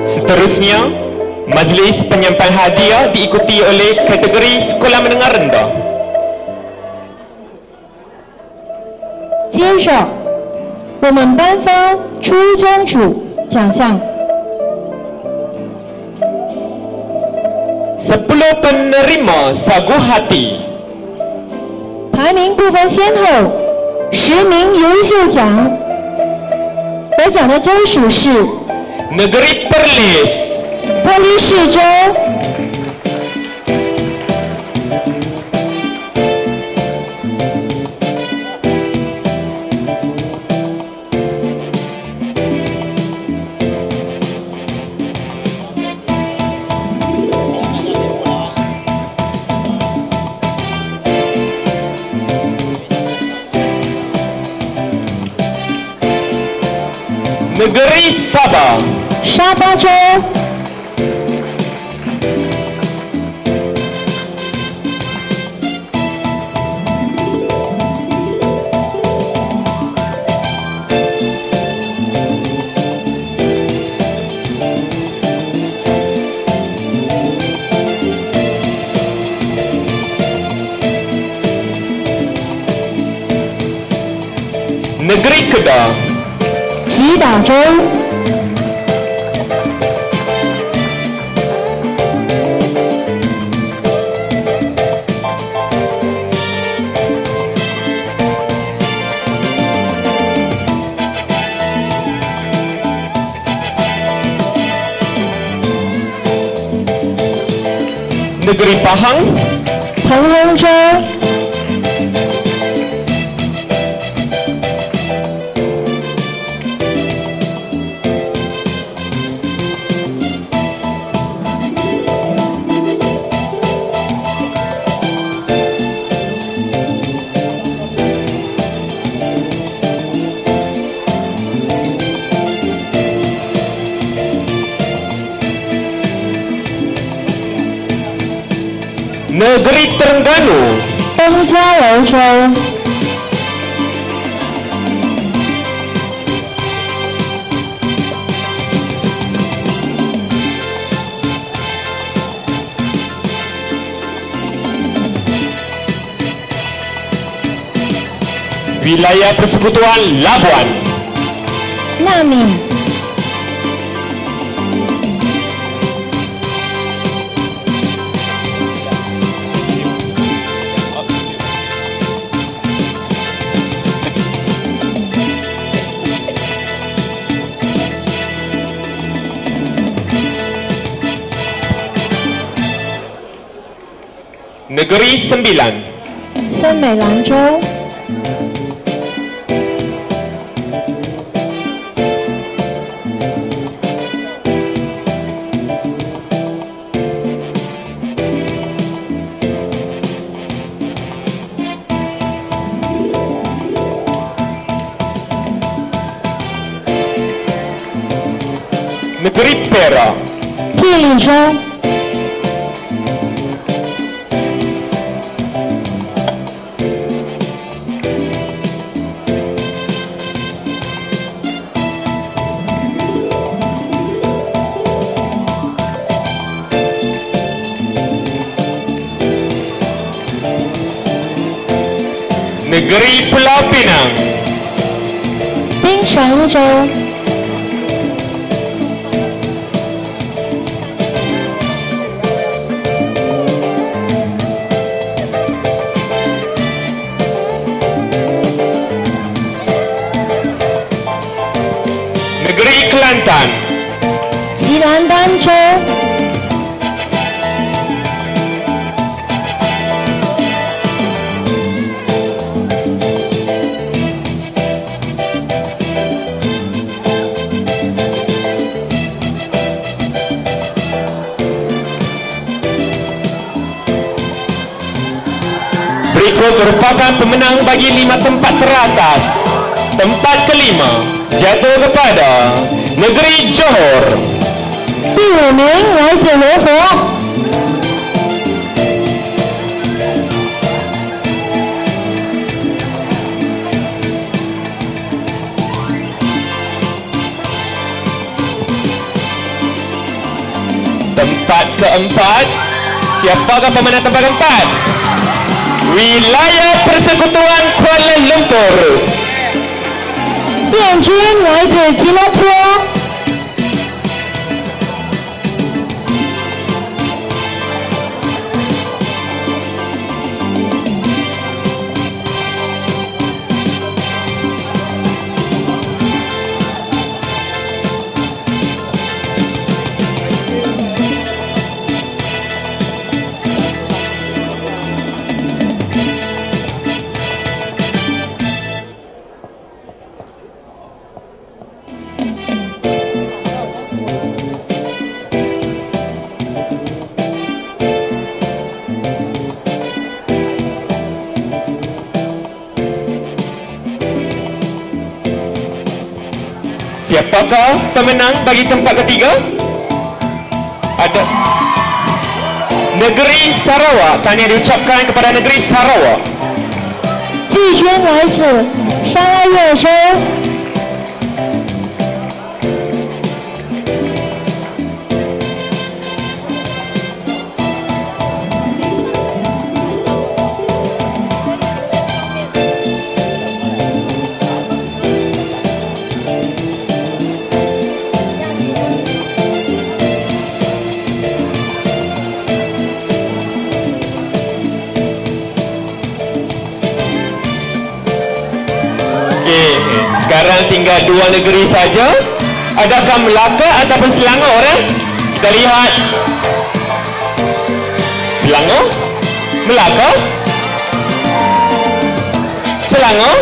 Speaker 1: Seterusnya, majlis penyampaian hadiah diikuti oleh kategori sekolah menengah rendah.
Speaker 2: 接着，我们颁发初中组奖项。
Speaker 1: 10 penerima sagu hati.
Speaker 2: 排名不分先后，10名优秀奖，得奖的州属是
Speaker 1: Negeri Perlis,
Speaker 2: 波利市州、
Speaker 1: Negeri Sabah.
Speaker 2: Sabah州、
Speaker 1: Negeri Kedah.
Speaker 2: 吉打州、
Speaker 1: Negeri Pahang.
Speaker 2: 彭亨州、
Speaker 1: Negeri Terengganu.
Speaker 2: 登嘉楼州、
Speaker 1: Wilayah Persekutuan Labuan.
Speaker 2: 纳米、
Speaker 1: Negeri Sembilan.
Speaker 2: 森美兰州、
Speaker 1: Negeri Perak.
Speaker 2: 霹雳州、
Speaker 1: Negeri Pulau Pinang.
Speaker 2: 槟城州、
Speaker 1: Negeri Kelantan.
Speaker 2: 吉兰丹州、
Speaker 1: Berikut merupakan pemenang bagi 5 tempat teratas. Tempat kelima jatuh kepada Negeri Johor.
Speaker 2: 第5名来自罗佛。
Speaker 1: Tempat keempat, siapakah pemenang tempat keempat? Wilayah Persekutuan Kuala Lumpur.
Speaker 2: 殿军来自吉隆坡。
Speaker 1: Negeri Siapakah pemenang bagi tempat ketiga? Ada Negeri Sarawak. Tahniah diucapkan kepada Negeri Sarawak.
Speaker 2: 季军来自沙拉越州。
Speaker 1: Sekarang tinggal 2 negeri saja. Adakah Melaka ataupun Selangor? Kita lihat. Selangor? Melaka? Selangor?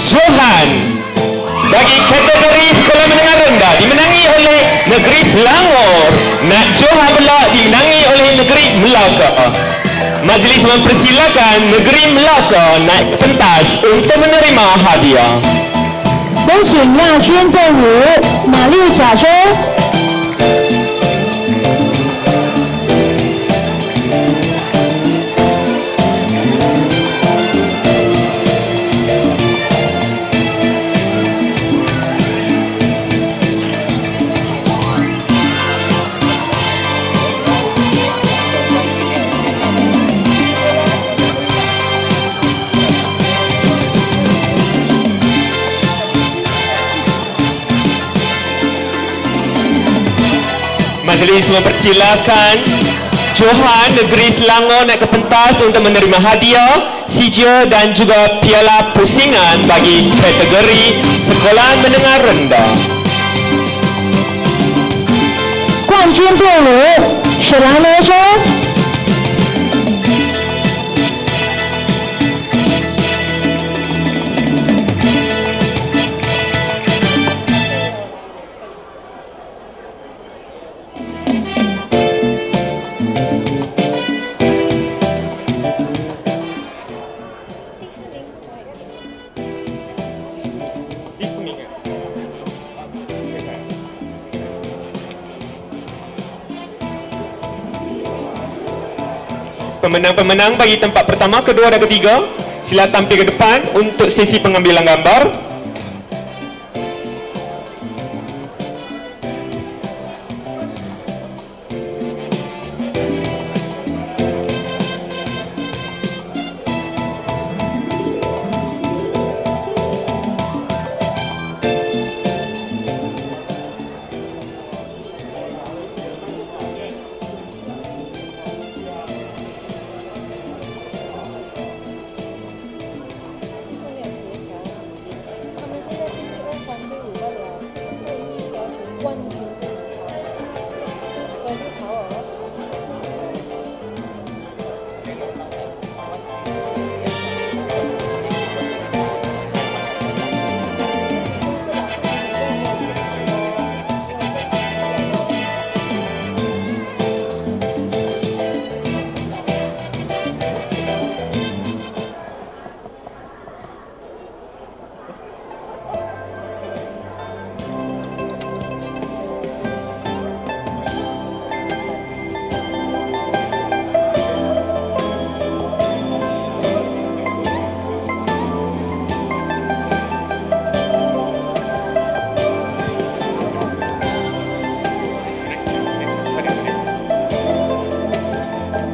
Speaker 1: Johan bagi kategori sekolah menengah rendah dimenangi oleh Negeri Selangor. Nak Johan pula dimenangi oleh Negeri Melaka. Majlis mempersilakan Negeri Melaka naik ke pentas untuk menerima hadiah.
Speaker 2: 有请亚军队伍马六甲州。
Speaker 1: Majlis mempersilakan Johan Negeri Selangor naik ke pentas untuk menerima hadiah sijil dan juga piala pusingan bagi kategori sekolah menengah rendah.
Speaker 2: 冠军队伍是蓝罗州。
Speaker 1: Pemenang-pemenang bagi tempat pertama, kedua dan ketiga, sila tampil ke depan untuk sesi pengambilan gambar.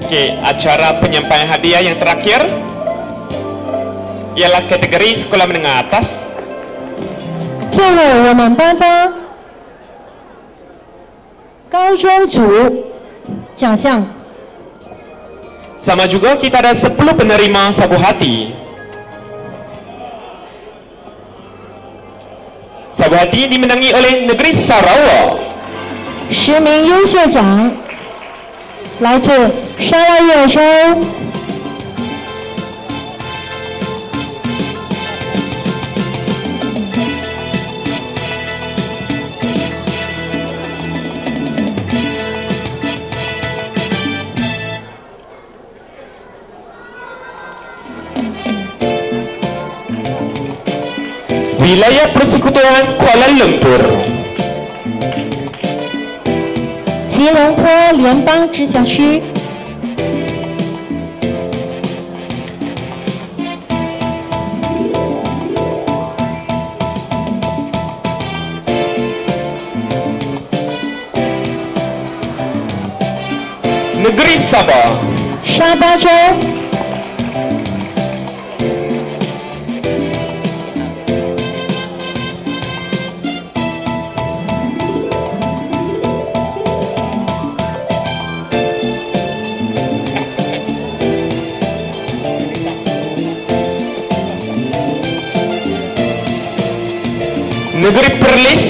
Speaker 1: Okey, acara penyampaian hadiah yang terakhir ialah kategori sekolah menengah atas.
Speaker 2: 这位我们颁发高中组奖项。
Speaker 1: Sama juga kita ada 10 penerima sabu hati. Sabu hati dimenangi oleh Negeri Sarawak.
Speaker 2: 10名优秀奖来自沙拉越州。
Speaker 1: Okey, Wilayah Persekutuan Kuala Lumpur.
Speaker 2: 吉隆坡联邦直辖区。
Speaker 1: Negeri Sabah.
Speaker 2: 沙巴州。
Speaker 1: Negeri Perlis.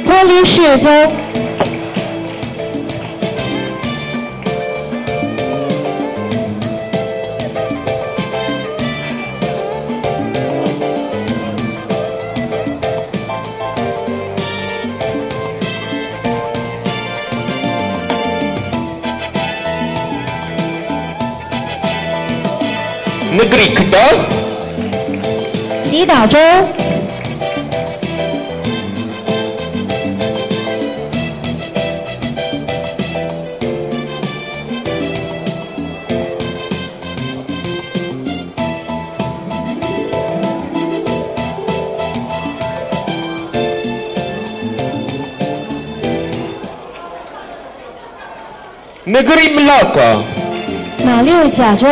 Speaker 2: 波利市州。
Speaker 1: Negeri Kedah.
Speaker 2: 吉打州。
Speaker 1: Negeri Melaka.
Speaker 2: 马六甲州。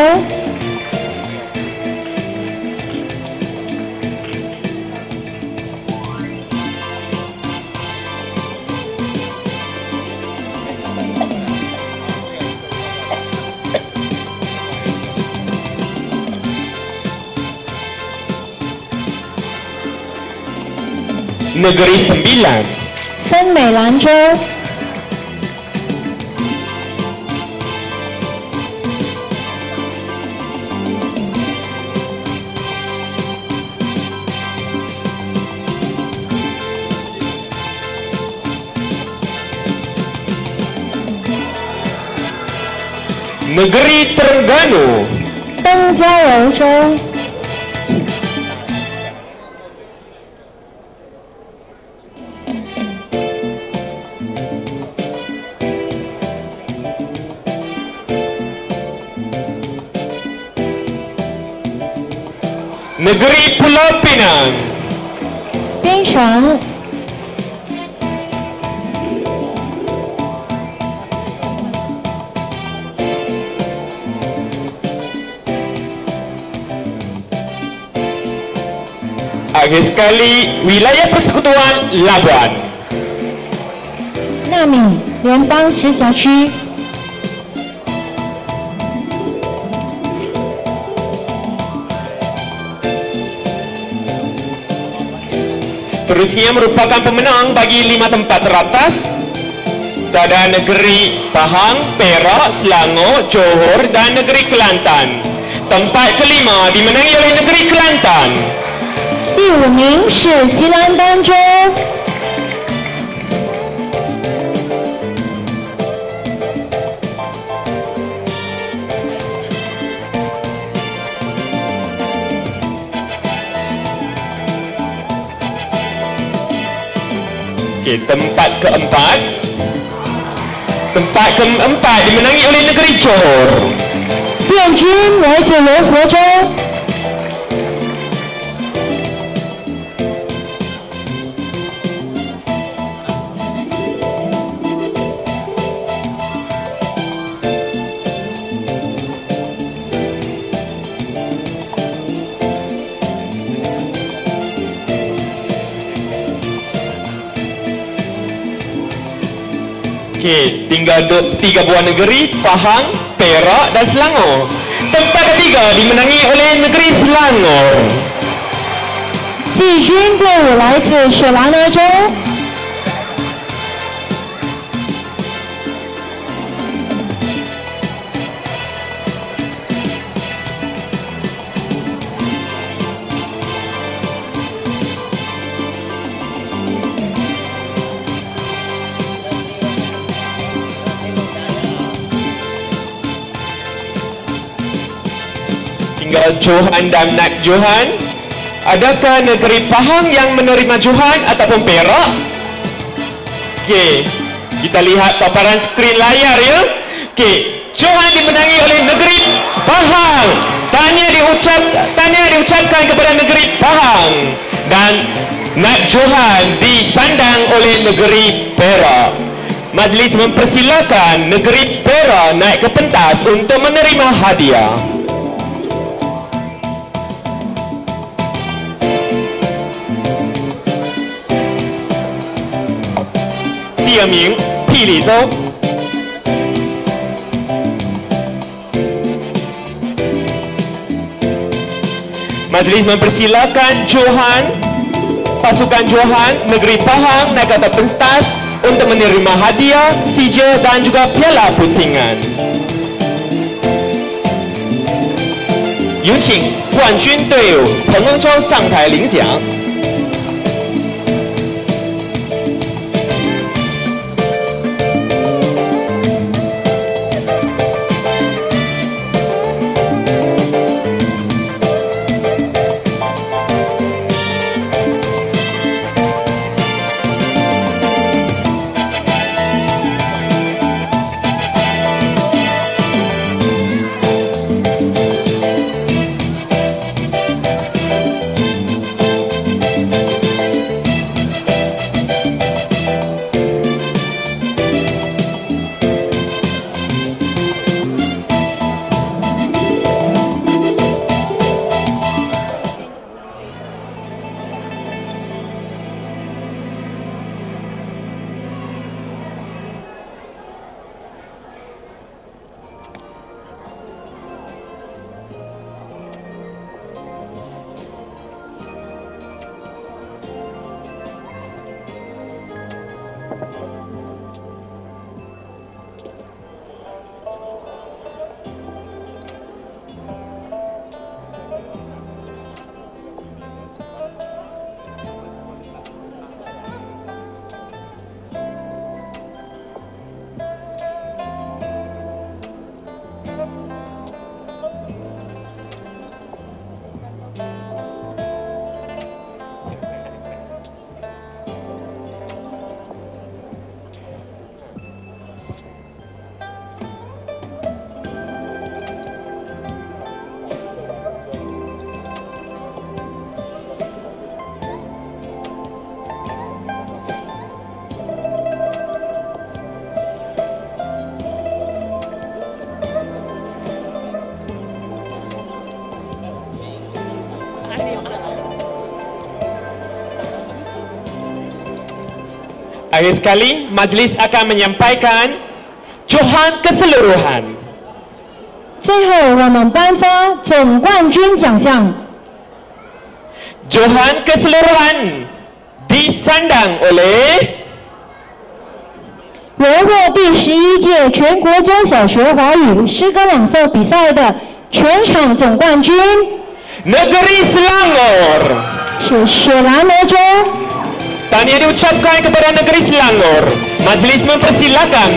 Speaker 1: Negeri Sembilan.
Speaker 2: 森美兰州。
Speaker 1: Negeri Terengganu.
Speaker 2: 登嘉楼州。
Speaker 1: Negeri Pulau Pinang.
Speaker 2: 槟城。
Speaker 1: Akhir sekali, Wilayah Persekutuan Labuan.
Speaker 2: 纳米联邦直辖区。
Speaker 1: Seterusnya merupakan pemenang bagi 5 tempat teratas. Ada negeri Pahang, Perak, Selangor, Johor dan negeri Kelantan. Tempat kelima dimenangi oleh negeri Kelantan.
Speaker 2: 第5名是吉兰丹州。
Speaker 1: Okey, tempat keempat. Tempat keempat dimenangi oleh negeri Johor.
Speaker 2: 殿军来自罗佛州。
Speaker 1: Okey, tinggal 3 buah negeri, Pahang, Perak dan Selangor. Tempat ketiga dimenangi oleh negeri Selangor.
Speaker 2: 季军队伍来自雪兰莪州。
Speaker 1: Tinggal Johan dan Nak Johan. adakah negeri Pahang yang menerima Johan ataupun Perak? Okey, kita lihat paparan skrin layar ya. Okey, Johan dimenangi oleh negeri Pahang. Tahniah diucapkan kepada negeri Pahang. Dan naib Johan disandang oleh negeri Perak. Majlis mempersilakan negeri Perak naik ke pentas untuk menerima hadiah. 第二名，霹雳州。Majlis mempersilakan Johan, pasukan Johan negeri Pahang naik ke atas pentas untuk menerima hadiah, sijil dan juga piala pusingan. 有请冠军队伍彭恩州上台领奖。 Akhir sekali, majlis akan menyampaikan Johan keseluruhan.
Speaker 2: 最后，我们颁发总冠军奖项。
Speaker 1: Johan keseluruhan disandang oleh
Speaker 2: 荣获第11届全国中小学华语诗歌朗诵比赛的全场总冠军
Speaker 1: Negeri Selangor.
Speaker 2: 是雪兰莪州。
Speaker 1: Tahniah diucapkan kepada negeri Selangor. Majlis mempersilakan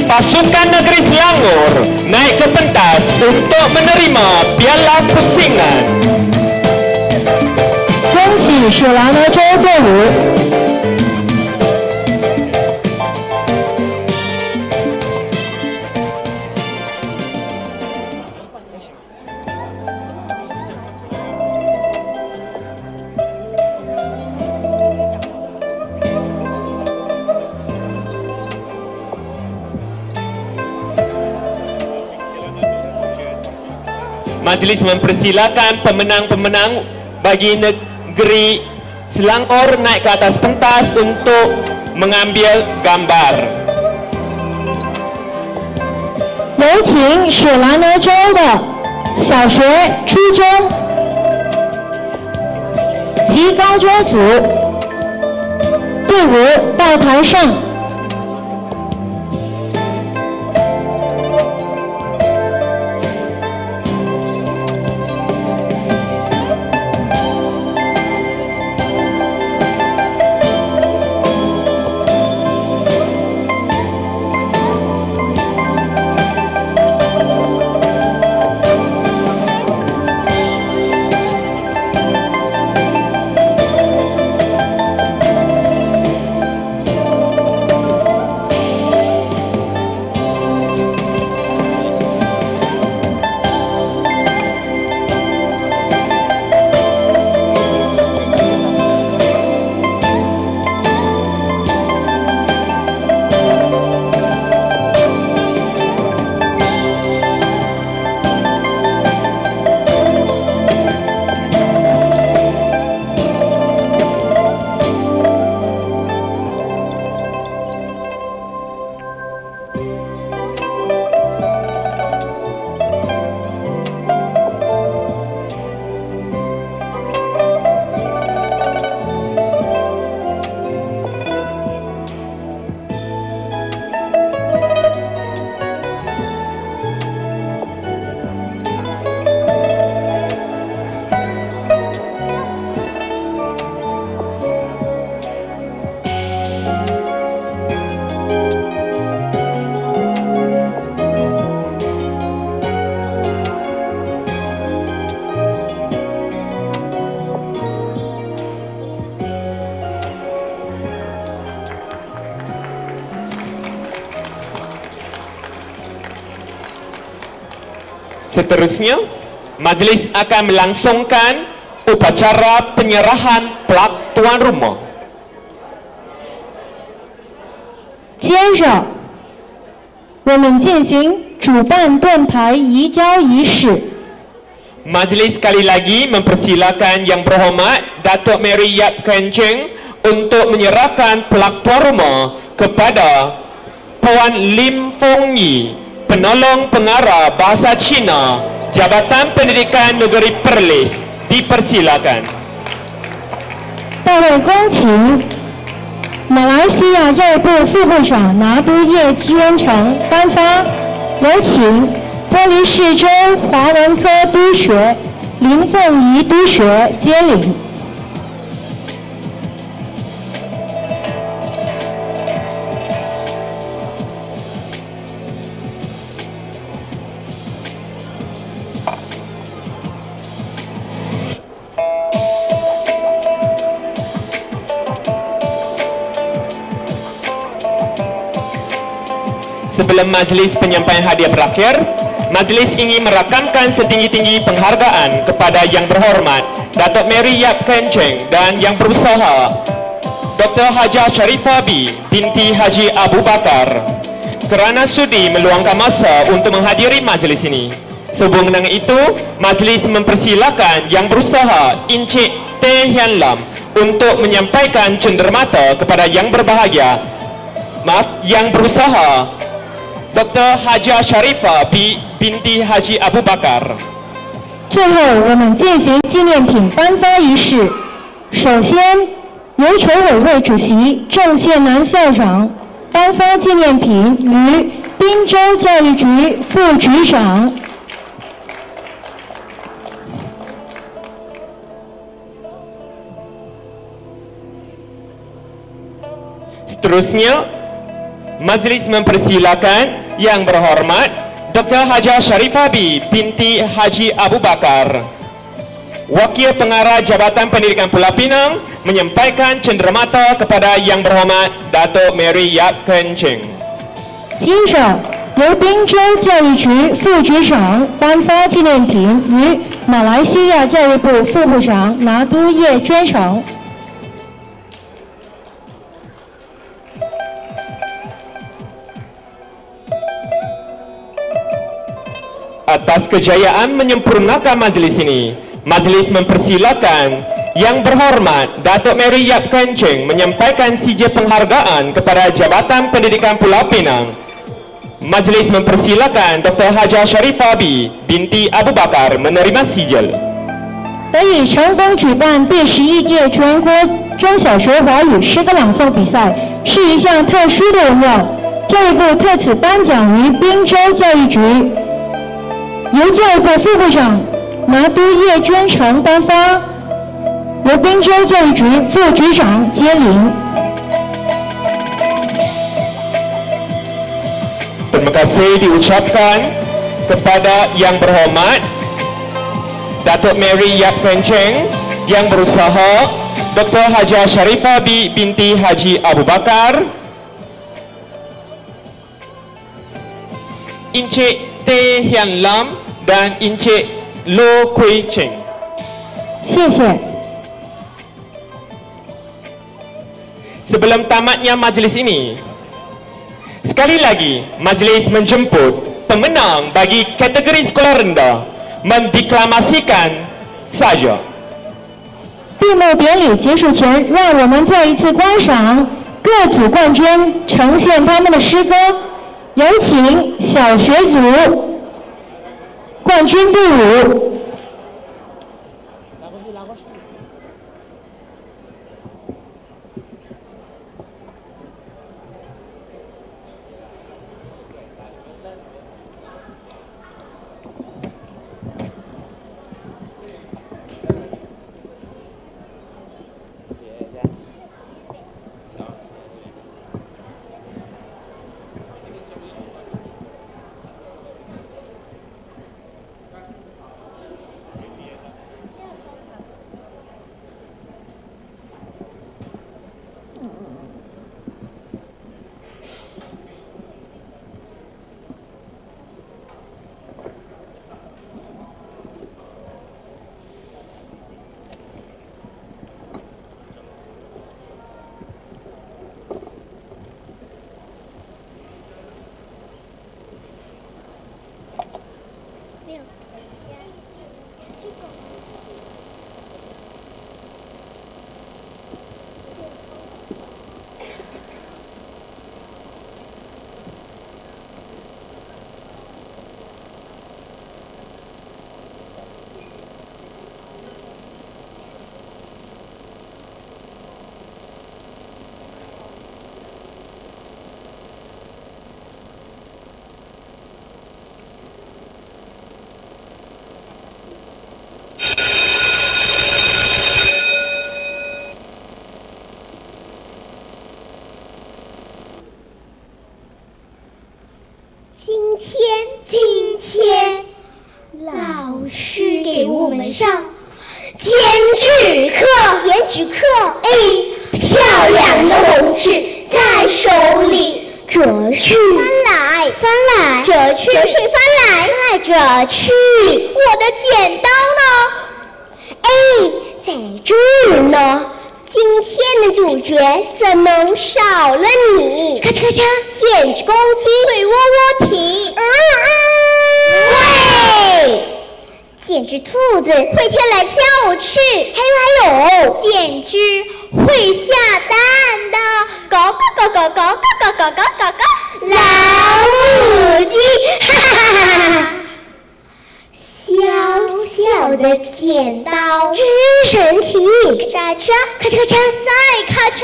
Speaker 1: pasukan negeri Selangor naik ke pentas untuk menerima piala pusingan.
Speaker 2: 恭喜雪兰莪州队伍！
Speaker 1: Majlis mempersilakan pemenang-pemenang bagi negeri Selangor naik ke atas pentas untuk mengambil gambar.
Speaker 2: 有请雪兰莪州的小学、初中及高中组队伍到台上。
Speaker 1: Majlis Seterusnya, majlis akan melangsungkan upacara penyerahan plak tuan rumah.
Speaker 2: 接着，我们进行主办盾牌移交仪式。
Speaker 1: Majlis sekali lagi mempersilakan Yang Berhormat Datuk Mary Yap Kencing untuk menyerahkan plak tuan rumah kepada Puan Lim Fong Yi, penolong pengarah bahasa Cina, Jabatan Pendidikan Negeri Perlis. Dipersilakan.
Speaker 2: 大会恭请马来西亚教育部副部长拿督叶宣成颁发，有请玻璃市州华文科督学林凤仪督学接领。
Speaker 1: Sebelum majlis penyampaian hadiah berakhir, majlis ingin merakamkan setinggi-tinggi penghargaan kepada Yang Berhormat Datuk Mary Yap Kencing dan Yang Berusaha Dr. Hajah Sharifah binti Haji Abu Bakar kerana sudi meluangkan masa untuk menghadiri majlis ini. Sebelum dengan itu, majlis mempersilakan Yang Berusaha Encik Teh Hian Lam untuk menyampaikan cenderamata kepada Yang Berbahagia, Yang Berusaha Dr. Hajah Sharifah binti Haji Abu Bakar。
Speaker 2: 最后，我们进行纪念品颁发仪式。首先，由筹委会主席郑宪南校长颁发纪念品于滨州教育局副局长。
Speaker 1: Seterusnya, majlis mempersilakan Yang Berhormat Dr. Hajah Sharifah binti Haji Abu Bakar, Wakil Pengarah Jabatan Pendidikan Pulau Pinang, menyampaikan cenderamata kepada Yang Berhormat Datuk Mary Yap Kencing.
Speaker 2: 接着，由滨州教育局副局长颁发纪念品于马来西亚教育部副部长拿督叶宣成。
Speaker 1: Atas kejayaan menyempurnakan majlis ini, majlis mempersilakan Yang Berhormat Datuk Mary Yap Kencing menyampaikan sijil penghargaan kepada Jabatan Pendidikan Pulau Pinang. Majlis mempersilakan Dr. Hajah Sharifah binti Abu Bakar menerima sijil.
Speaker 2: 得以成功举办第11届全国中小学华语诗歌朗诵比赛，是一项特殊的荣耀。教育部特此颁奖于滨州教育局。 由教育部副部长拿督叶宣成颁发，由滨州教育局副局长接领。
Speaker 1: Terima kasih diucapkan kepada Yang Berhormat Datuk Mary Yap Kencing, Yang Berusaha Dr. Hajah Sharifah binti Haji Abu Bakar, Encik Teh Hian Lam dan Encik Lo Kui Cheng.
Speaker 2: 谢谢。
Speaker 1: Sebelum tamatnya majlis ini, sekali lagi majlis menjemput pemenang bagi kategori sekolah rendah mendeklamasikan saja.
Speaker 2: 闭幕典礼结束前，让我们再一次观赏各组冠军呈现他们的诗歌。有请小学组冠军队伍。
Speaker 1: Terima
Speaker 5: 今天，老师给我们上剪纸课，漂亮的红纸在手里折去翻来，折去翻来折去。我的剪刀呢？在这儿呢。今天的主角怎能少了你？咔嚓咔嚓，剪纸公鸡会窝窝啼。喂，剪纸兔子会跳来跳去。还有，剪纸会下蛋的。搞，老母鸡，哈哈哈哈哈！小的剪刀真神奇，咔嚓咔嚓，再咔嚓，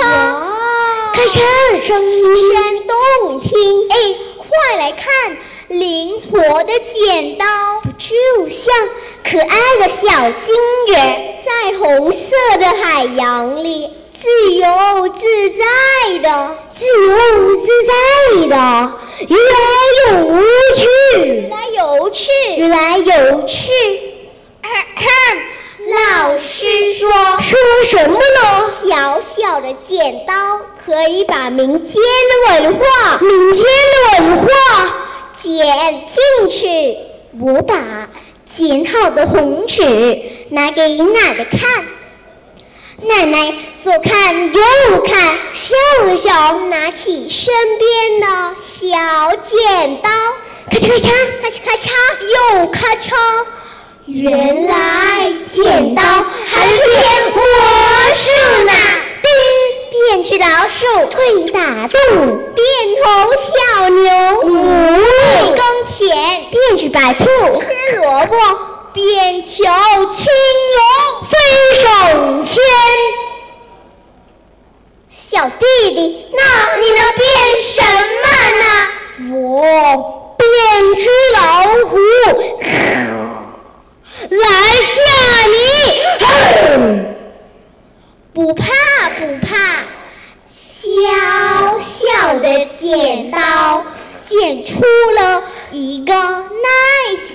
Speaker 5: 咔嚓声音真动听。快来看，灵活的剪刀，不就像可爱的小金人，在红色的海洋里自由自在的，游去。老师说什么呢？小的剪刀可以把民间的文化剪进去。我把剪好的红纸拿给奶奶看，奶奶左看右看，笑了笑，拿起身边的小剪刀，咔嚓咔嚓，咔嚓咔嚓，又咔嚓。原来剪刀还会变魔术呢！变只老鼠，会打洞；变头小牛，会耕田；变只白兔，吃萝卜；变球青龙，飞上天。小弟弟，那你能变什么呢？我变只老虎。来吓你！不怕，小的剪刀剪出了一个耐心，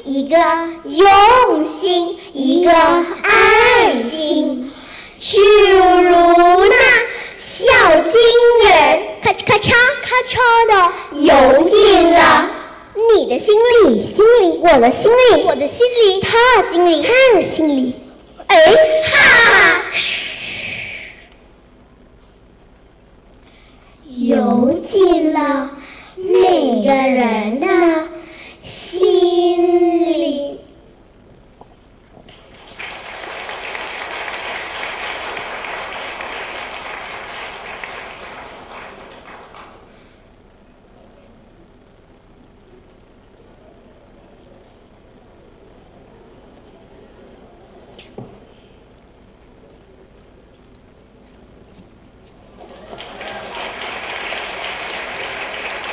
Speaker 5: 一个用心，一个爱心，就如那小金人，咔嚓咔嚓咔嚓的游进了你的心里，我的心里，他的心里，哈哈，游进了每个人的心里。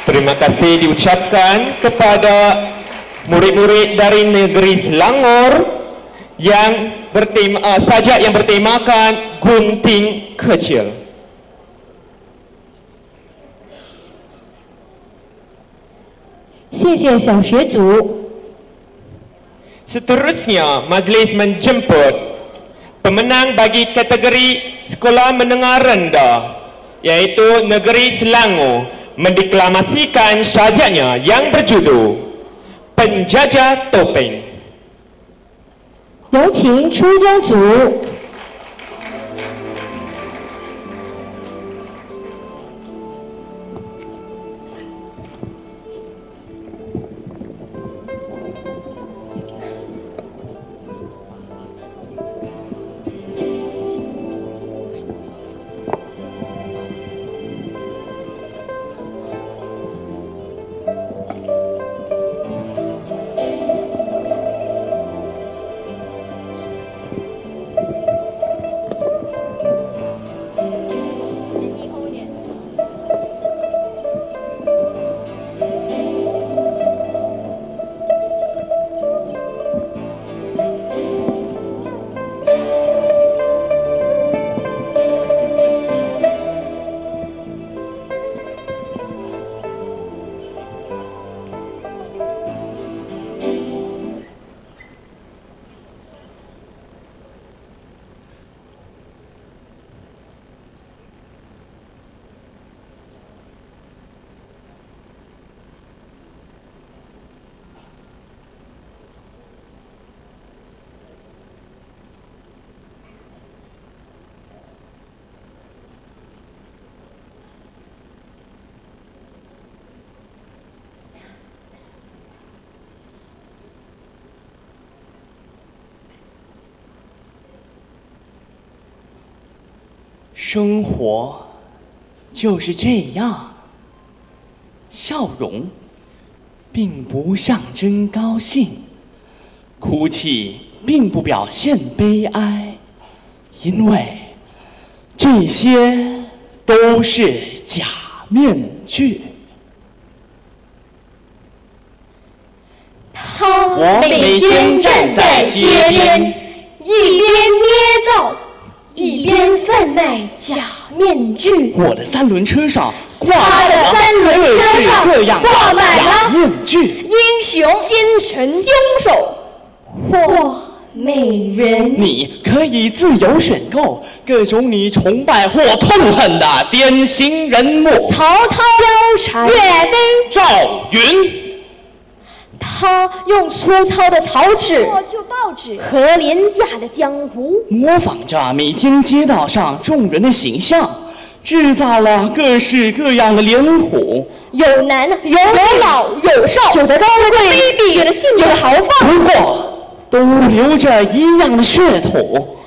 Speaker 1: Terima kasih diucapkan kepada murid-murid dari negeri Selangor yang sajak yang bertemakan gunting kecil. Seterusnya, majlis menjemput pemenang bagi kategori sekolah menengah rendah, yaitu negeri Selangor, mendeklamasikan sajaknya yang berjudul Penjajah Topeng.
Speaker 2: 有请初中组。
Speaker 6: 生活就是这样，笑容并不象征高兴，哭泣并不表现悲哀，因为这些都是假面具。
Speaker 5: 他每天站在街边，一边捏造，一边贩卖假面具。
Speaker 6: 我的3轮车上挂
Speaker 5: 他的3轮车上
Speaker 6: 各样
Speaker 5: 挂满
Speaker 6: 假
Speaker 5: 了
Speaker 6: 面具，
Speaker 5: 英雄、奸臣、凶手或美人。
Speaker 6: 你可以自由选购各种你崇拜或痛恨的典型人物：
Speaker 5: 曹操、岳飞、
Speaker 6: 赵云。
Speaker 5: 他用粗糙的草纸、破旧报纸和廉价的江湖，
Speaker 6: 模仿着每天街道上众人的形象，制造了各式各样的脸谱，
Speaker 5: 有男有老有少，有的高贵卑鄙，有的性有的豪放，
Speaker 6: 不过都流着一样的血统。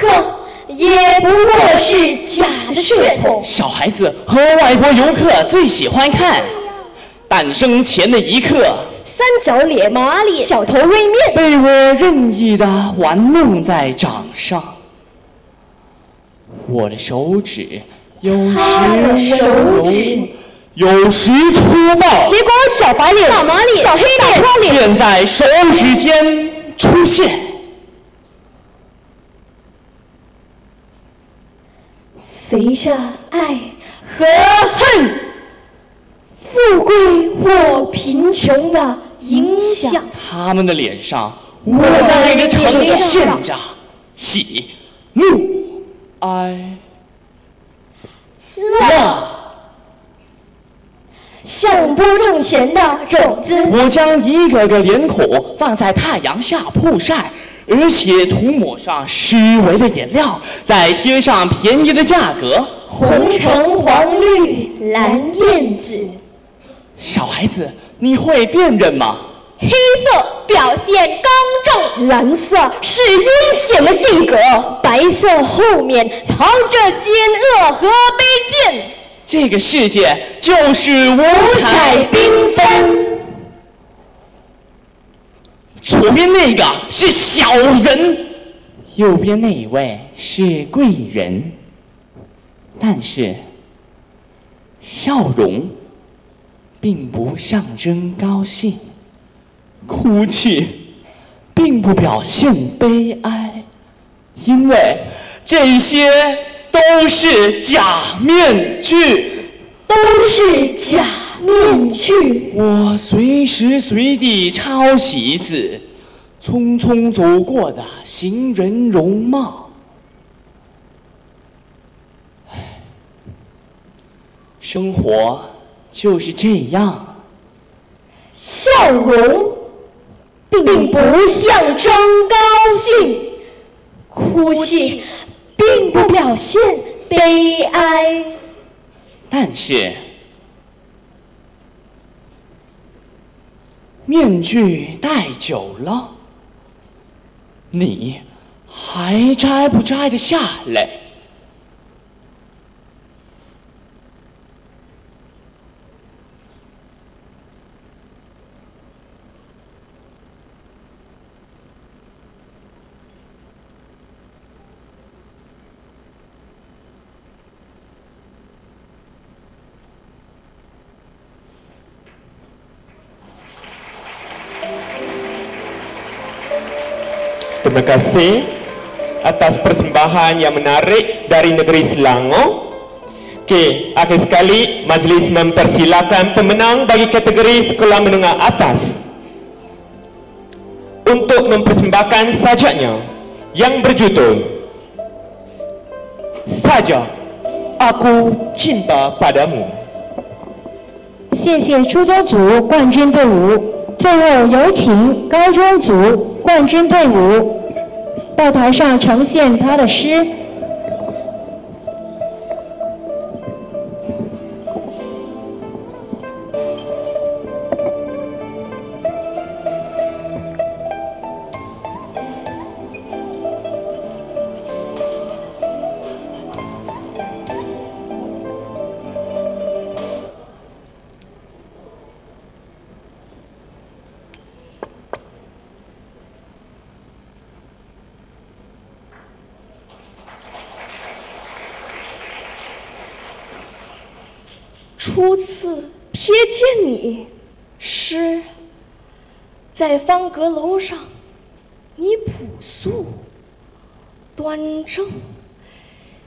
Speaker 5: 呵，也不过是假的血统。
Speaker 6: 小孩子和外国游客最喜欢看诞生前的一刻，
Speaker 5: 三角脸、马脸、小头锐面，
Speaker 6: 被我任意地玩弄在掌上。我的手指有时温柔，有时粗暴，
Speaker 5: 结果小白脸、大马脸、小黑脸、大脸
Speaker 6: 便在手指间出现。
Speaker 5: 随着爱和恨，富贵或贫穷的影响，
Speaker 6: 他们的脸上，我们也呈现着喜、怒、哀、乐。
Speaker 5: 像播种前的种子，
Speaker 6: 我将一个个脸孔放在太阳下曝晒，而且涂抹上虚伪的颜料，再贴上便宜的价格，
Speaker 5: 红橙黄绿蓝靛紫。
Speaker 6: 小孩子，你会辨认吗？
Speaker 5: 黑色表现刚正，蓝色是阴险的性格，白色后面藏着奸恶和卑贱。
Speaker 6: 这个世界就是五彩
Speaker 5: 缤纷。
Speaker 6: 左边那个是小人，右边那一位是贵人。但是，笑容并不象征高兴，哭泣并不表现悲哀，因为这些都是假面具，
Speaker 5: 都是假面具。
Speaker 6: 我随时随地抄袭自匆匆走过的行人容貌。生活就是这样，
Speaker 5: 笑容并不象征高兴，哭泣并不表现悲哀。
Speaker 6: 但是面具戴久了，你还摘不摘得下来？Terima
Speaker 1: kasih atas persembahan yang menarik dari negeri Selangor. Okey, akhir sekali majlis mempersilakan pemenang bagi kategori sekolah menengah atas untuk mempersembahkan sajaknya yang berjudul Saja Aku Cinta Padamu。
Speaker 2: 谢谢初中组冠军队伍。最后有请高中组冠军队伍到台上呈现他的诗。
Speaker 7: 初次瞥见你时，在方阁楼上，你朴素端正，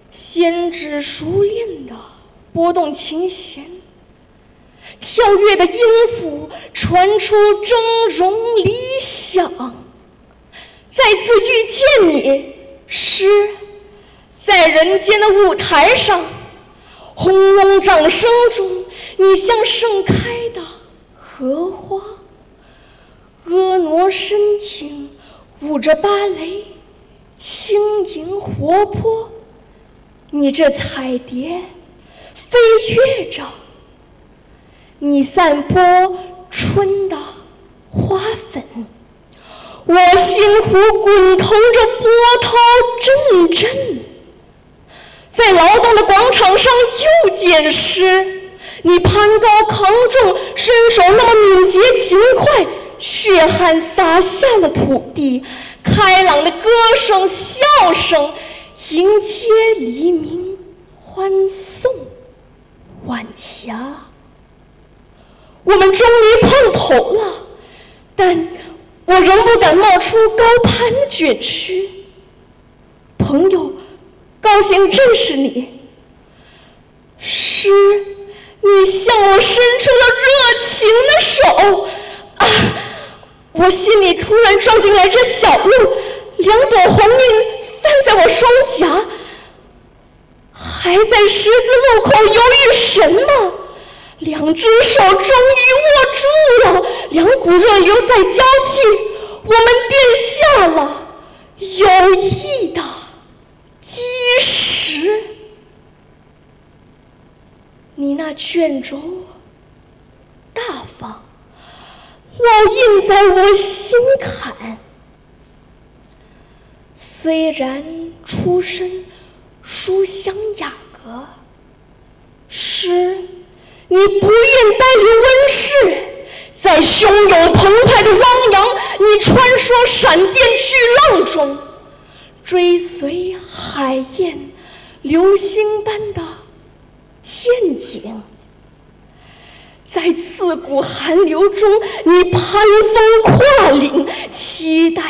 Speaker 7: 纤指熟练地拨动琴弦，跳跃的音符传出峥嵘理想。再次遇见你时，在人间的舞台上，轰隆掌声中，你像盛开的荷花，婀娜身影舞着芭蕾，轻盈活泼。你这彩蝶飞跃着，你散播春的花粉，我心湖滚腾着波涛阵阵。在劳动的广场上又见诗，你攀高扛重，身手那么敏捷勤快，血汗洒下了土地，开朗的歌声笑声迎接黎明，欢送晚霞。我们终于碰头了，但我仍不敢冒出高攀的卷须。朋友，高兴认识你。诗，你向我伸出了热情的手。我心里突然撞进来这小路，两朵红晕泛在我双颊。还在十字路口犹豫什么？两只手终于握住了，两股热流在交替，我们奠下了友谊的基石。你那卷轴大方，烙印在我心坎。虽然出身书香雅阁，诗你不愿待留温室，在汹涌澎湃的汪洋，你穿梭闪电巨浪中，追随海燕流星般的剑影。在刺骨寒流中，你攀峰跨岭，期待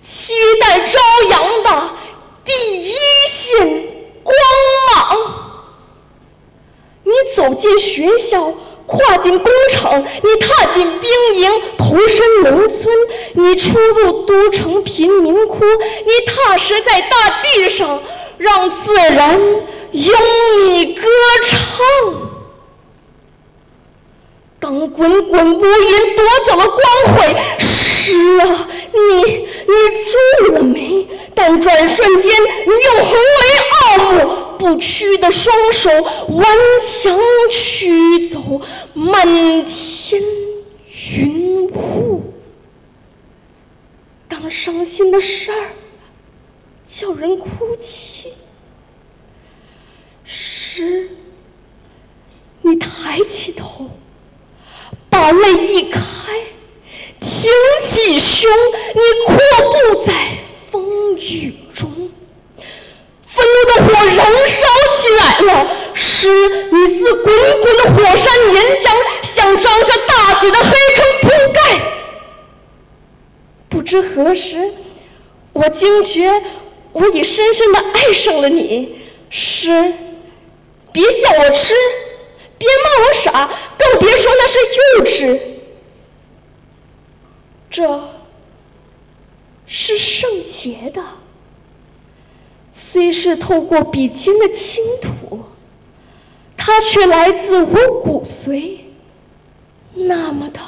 Speaker 7: 朝阳的第一线光芒。你走进学校，跨进工厂，你踏进兵营，投身农村，你出入都城贫民窟，你踏实在大地上，让自然拥你歌唱。当滚滚乌云夺走了光辉，诗啊，你住了没？但转瞬间，你用宏伟傲目不屈的双手顽强驱走漫天云雾。当伤心的事儿叫人哭泣，诗，你抬起头，把泪一开，挺起胸，你阔步在风雨中。愤怒的火燃烧起来了，诗，你似滚滚的火山岩浆，像张着大嘴的黑坑铺盖。不知何时，我惊觉我已深深地爱上了你。诗，别笑我痴，别骂我傻，更别说那是幼稚。这是圣洁的，虽是透过笔尖的倾吐，它却来自我骨髓，那么的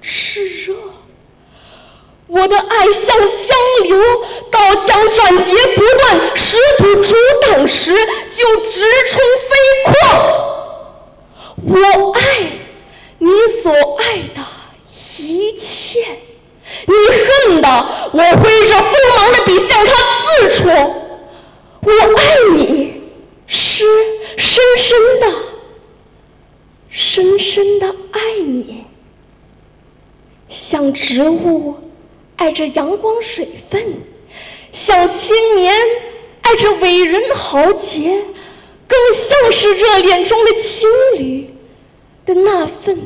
Speaker 7: 炽热。我的爱像江流，刀枪斩截不断，试图阻挡时就直冲飞旷。我爱你所爱的一切，你恨的我挥着锋芒的笔向它刺戳。我爱你，诗，深深的爱你，像植物爱着阳光水分，像青年爱着伟人豪杰，更像是热恋中的情侣的那份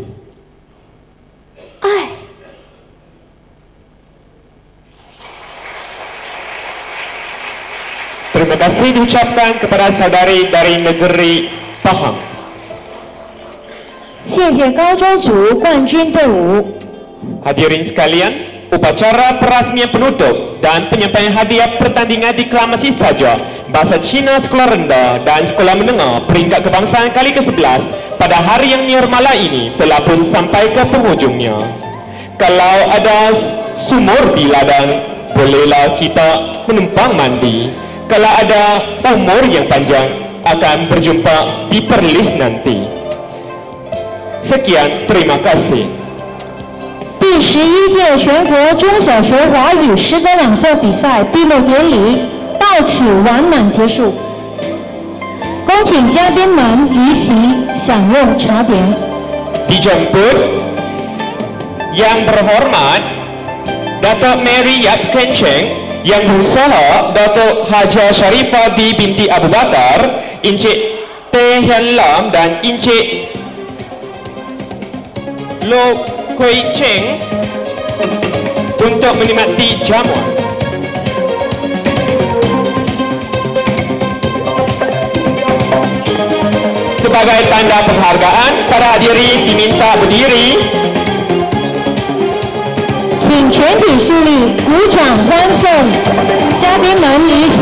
Speaker 7: 爱。
Speaker 1: Terima kasih diucapkan kepada saudari dari negeri Pahang.
Speaker 2: 谢谢高州组冠军队伍。
Speaker 1: Hadirin sekalian, upacara perasmian penutup dan penyampaian hadiah pertandingan deklamasi saja Bahasa Cina Sekolah Rendah dan Sekolah Menengah peringkat kebangsaan kali ke-11 pada hari yang nirmala ini telah pun sampai ke penghujungnya. Kalau ada sumur di ladang, bolehlah kita menumpang mandi. Kalau ada umur yang panjang, akan berjumpa di Perlis nanti. Sekian, terima kasih.
Speaker 2: 第11届全国中小学华语诗歌朗诵比赛闭幕典礼到此完满结束。恭请嘉宾们离席享用茶点。
Speaker 1: Dijemput yang berhormat Datuk Mary Yap Kenceng, yang berusaha Datuk Haja Sharifah binti Abu Bakar, Encik Teh Hian Lam dan Encik Lo Kui Cheng untuk menikmati jamuan. Sebagai tanda penghargaan, para hadirin diminta berdiri.
Speaker 2: 请全体肃立，鼓掌欢送嘉宾们离席。